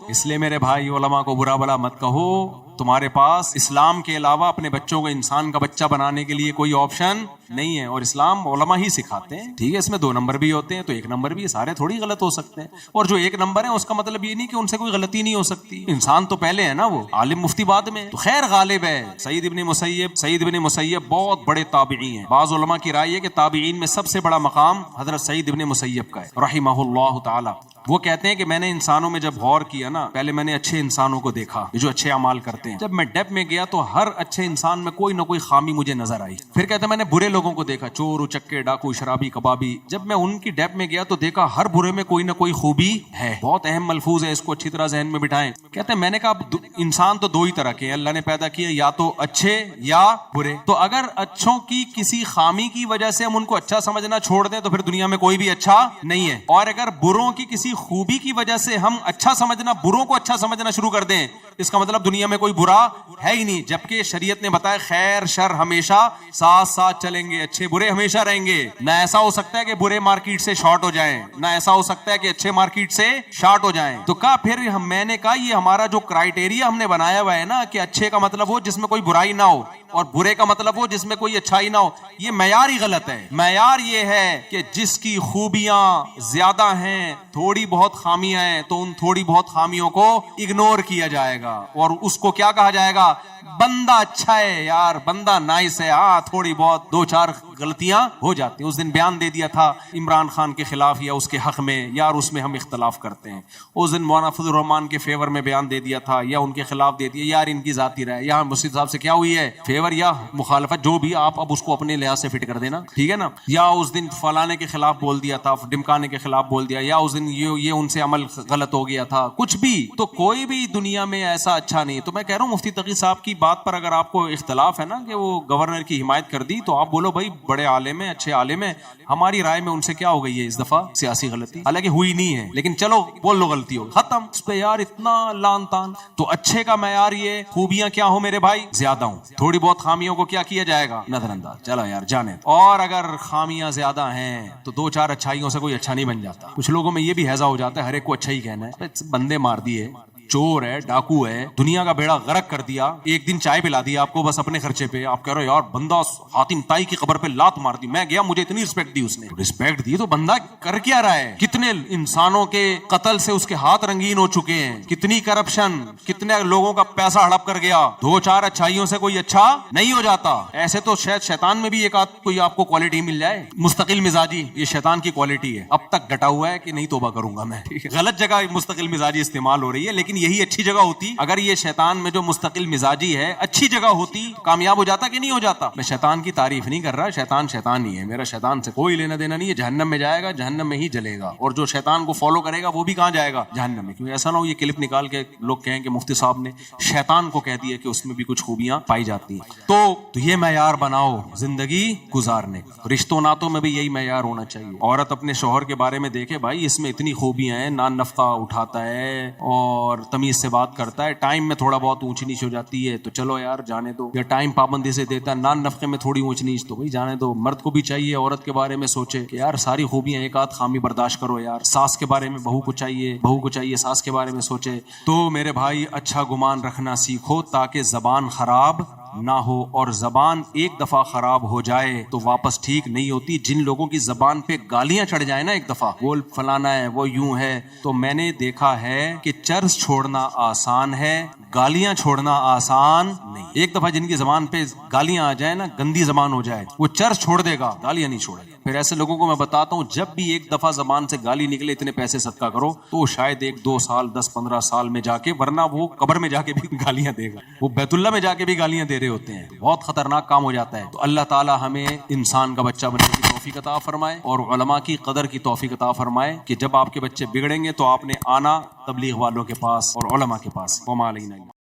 اس لیے میرے بھائی علماء کو برا بلا مت کہو. تمہارے پاس اسلام کے علاوہ اپنے بچوں کو انسان کا بچہ بنانے کے لیے کوئی آپشن نہیں ہے، اور اسلام علماء ہی سکھاتے ہیں. ٹھیک ہے، اس میں 2 نمبر بھی ہوتے ہیں تو 1 نمبر بھی، سارے تھوڑی غلط ہو سکتے ہیں. اور جو 1 نمبر ہے اس کا مطلب یہ نہیں کہ ان سے کوئی غلطی نہیں ہو سکتی. انسان تو پہلے ہے نا، وہ عالم مفتی بعد میں. تو خیر غالب ہے سعید ابن مسیب بہت بڑے تابعی ہیں. بعض علماء کی رائے ہے کہ تابعین میں سب سے بڑا مقام حضرت سعید ابن مسیب کا ہے رحمہ اللہ تعالی. وہ کہتے ہیں کہ میں نے انسانوں میں جب غور کیا نا، پہلے میں نے اچھے انسانوں کو دیکھا جو اچھے اعمال کرتے ہیں. جب میں ڈیپ میں گیا تو ہر اچھے انسان میں کوئی نہ کوئی خامی مجھے نظر آئی. پھر کہتے ہیں میں نے برے لوگوں کو دیکھا، چور اچکے ڈاکو شرابی کبابی. جب میں ان کی ڈیپ میں گیا تو دیکھا ہر برے میں کوئی نہ کوئی خوبی ہے. بہت اہم ملفوظ ہے، اس کو اچھی طرح ذہن میں بٹھائیں. کہتے ہیں میں نے کہا انسان تو 2 ہی طرح کے ہیں، اللہ نے پیدا کیے یا تو اچھے یا برے. تو اگر اچھوں کی کسی خامی کی وجہ سے ہم ان کو اچھا سمجھنا چھوڑ دیں تو پھر دنیا میں کوئی بھی اچھا نہیں ہے. اور اگر بروں کی کسی خوبی کی وجہ سے ہم اچھا سمجھنا، بروں کو اچھا سمجھنا شروع کر دیں، اس کا مطلب دنیا میں کوئی برا ہے ہی نہیں. جبکہ شریعت نے بتایا خیر شر ہمیشہ ساتھ چلیں گے، اچھے برے ہمیشہ رہیں گے. نہ ایسا ہو سکتا ہے کہ برے مارکیٹ سے شارٹ ہو جائیں، نہ ایسا ہو سکتا ہے کہ اچھے مارکیٹ سے شارٹ ہو جائیں. تو کہا پھر میں نے کہا یہ ہمارا جو کرائیٹیریا ہم نے بنایا ہوا ہے نا، کہ اچھے کا مطلب ہو جس میں کوئی برائی نہ ہو، اور برے کا مطلب ہو جس میں کوئی اچھائی نہ ہو، یہ معیار ہی غلط ہے. معیار یہ ہے کہ جس کی خوبیاں زیادہ ہیں، تھوڑی بہت خامیاں ہیں، تو ان تھوڑی بہت خامیوں کو اگنور کیا جائے گا، اور اس کو کیا کہا جائے گا؟ بندہ اچھا ہے یار، بندہ نائس ہے، ہاں تھوڑی بہت 2-4 غلطیاں ہو جاتی ہیں. اس دن بیان دے دیا تھا عمران خان کے خلاف یا اس کے حق میں، یار اس میں ہم اختلاف کرتے ہیں. اس دن مولانا فضل الرحمان کے فیور میں بیان دے دیا تھا یا ان کے خلاف دے دیا، یار ان کی ذاتی رائے. یہاں مسجد صاحب سے کیا ہوئی ہے؟ فیور یا مخالفت، جو بھی آپ اب اس کو اپنے لحاظ سے فٹ کر دینا، ٹھیک ہے نا. یا اس دن فلانے کے خلاف بول دیا تھا، ڈمکانے کے خلاف بول دیا، یا اس دن یہ ان سے عمل غلط ہو گیا تھا، کچھ بھی. تو کوئی بھی دنیا میں ایسا اچھا نہیں. تو میں کہہ رہا ہوں مفتی تقی صاحب کی بات پر اگر آپ کو اختلاف ہے نا کہ وہ گورنر کی حمایت کر دی، تو آپ بولو بھائی بڑے عالم ہیں، اچھے عالم ہیں، ہماری رائے میں ان سے کیا ہو گئی ہے اس دفعہ سیاسی غلطی، حالانکہ ہوئی نہیں ہے، لیکن چلو بول لو غلطی ہو، ختم. اس پہ یار اتنا لان تان. تو اچھے کا معیار یہ خوبیاں کیا ہو میرے بھائی؟ زیادہ ہوں. تھوڑی بہت خامیوں کو کیا کیا جائے گا؟ نظر انداز. چلو یار جانے. اور اگر خامیاں زیادہ ہیں تو 2-4 اچھائیوں سے کوئی اچھا نہیں بن جاتا. کچھ لوگوں میں یہ بھی ہیضہ ہو جاتا ہے ہر ایک کو اچھا ہی کہنا ہے. بندے مار دیے، چور ہے، ڈاکو ہے، دنیا کا بیڑا غرق کر دیا، ایک دن چائے پلا دی آپ کو بس اپنے خرچے پہ، آپ کہہ رہے ہو یار بندہ حاتم طائی کی قبر پہ لات مار دی، میں گیا مجھے اتنی رسپیکٹ دی. اس نے رسپیکٹ دی تو بندہ کر کیا رہا ہے؟ کتنے انسانوں کے قتل سے اس کے ہاتھ رنگین ہو چکے ہیں، کتنی کرپشن، کتنے لوگوں کا پیسہ ہڑپ کر گیا. 2-4 اچھائیوں سے کوئی اچھا نہیں ہو جاتا. ایسے تو شاید شیطان میں بھی ایک کوئی آپ کو کوالٹی مل جائے، مستقل مزاجی، یہ شیطان کی کوالٹی ہے. اب تک ڈٹا ہوا ہے کہ نہیں توبہ کروں گا میں. غلط جگہ مستقل مزاجی استعمال ہو رہی ہے، لیکن یہی اچھی جگہ ہوتی. اگر یہ شیطان میں جو مستقل مزاجی ہے اچھی جگہ ہوتی, کامیاب ہو جاتا کہ نہیں ہو جاتا. میں شیطان کی تعریف نہیں کر رہا, شیطان شیطان ہی ہے, میرا شیطان سے کوئی لینا دینا نہیں ہے. جہنم میں جائے گا, جہنم میں ہی جلے گا, اور جو شیطان کو فالو کرے گا وہ بھی کہاں جائے گا, جہنم میں. کیونکہ ایسا نہ ہو یہ کلپ نکال کے لوگ کہیں کہ مفتی صاحب نے شیطان کو کہہ دیا کہ اس میں بھی کچھ خوبیاں پائی جاتی ہیں. تو یہ معیار بناؤ زندگی گزارنے. رشتوں ناتوں میں بھی یہی معیار ہونا چاہیے. عورت اپنے شوہر کے بارے میں دیکھے, بھائی اس میں اتنی خوبیاں ہیں, نان نفقہ اٹھاتا ہے اور تمیز سے بات کرتا ہے, ٹائم میں تھوڑا بہت اونچ نیچ ہو جاتی ہے تو چلو یار جانے دو, یا ٹائم پابندی سے دیتا ہے, نان نفقے میں تھوڑی اونچ نیچ تو بھائی جانے دو. مرد کو بھی چاہیے عورت کے بارے میں سوچے کہ یار ساری خوبیاں, ایک آدھ خامی برداشت کرو یار. ساس کے بارے میں بہو کو چاہیے ساس کے بارے میں سوچے. تو میرے بھائی اچھا گمان رکھنا سیکھو تاکہ زبان خراب نہ ہو, اور زبان ایک دفعہ خراب ہو جائے تو واپس ٹھیک نہیں ہوتی. جن لوگوں کی زبان پہ گالیاں چڑھ جائیں نا ایک دفعہ, وہ فلانا ہے, وہ یوں ہے, تو میں نے دیکھا ہے کہ چرس چھوڑنا آسان ہے, گالیاں چھوڑنا آسان نہیں. ایک دفعہ جن کی زبان پہ گالیاں آ جائیں نا, گندی زبان ہو جائے, وہ چرس چھوڑ دے گا, گالیاں نہیں چھوڑے گا. پھر ایسے لوگوں کو میں بتاتا ہوں, جب بھی ایک دفعہ زبان سے گالی نکلے اتنے پیسے صدقہ کرو, تو شاید 1-2 سال 10-15 سال میں جا کے, ورنہ وہ قبر میں جا کے بھی گالیاں دے گا, وہ بیت اللہ میں جا کے بھی گالیاں دے رہے ہوتے ہیں. بہت خطرناک کام ہو جاتا ہے. تو اللہ تعالی ہمیں انسان کا بچہ بننے کی توفیق عطا فرمائے, اور علماء کی قدر کی توفیق عطا فرمائے کہ جب آپ کے بچے بگڑیں گے تو آپ نے آنا تبلیغ والوں کے پاس اور علماء کے پاس. وما علینا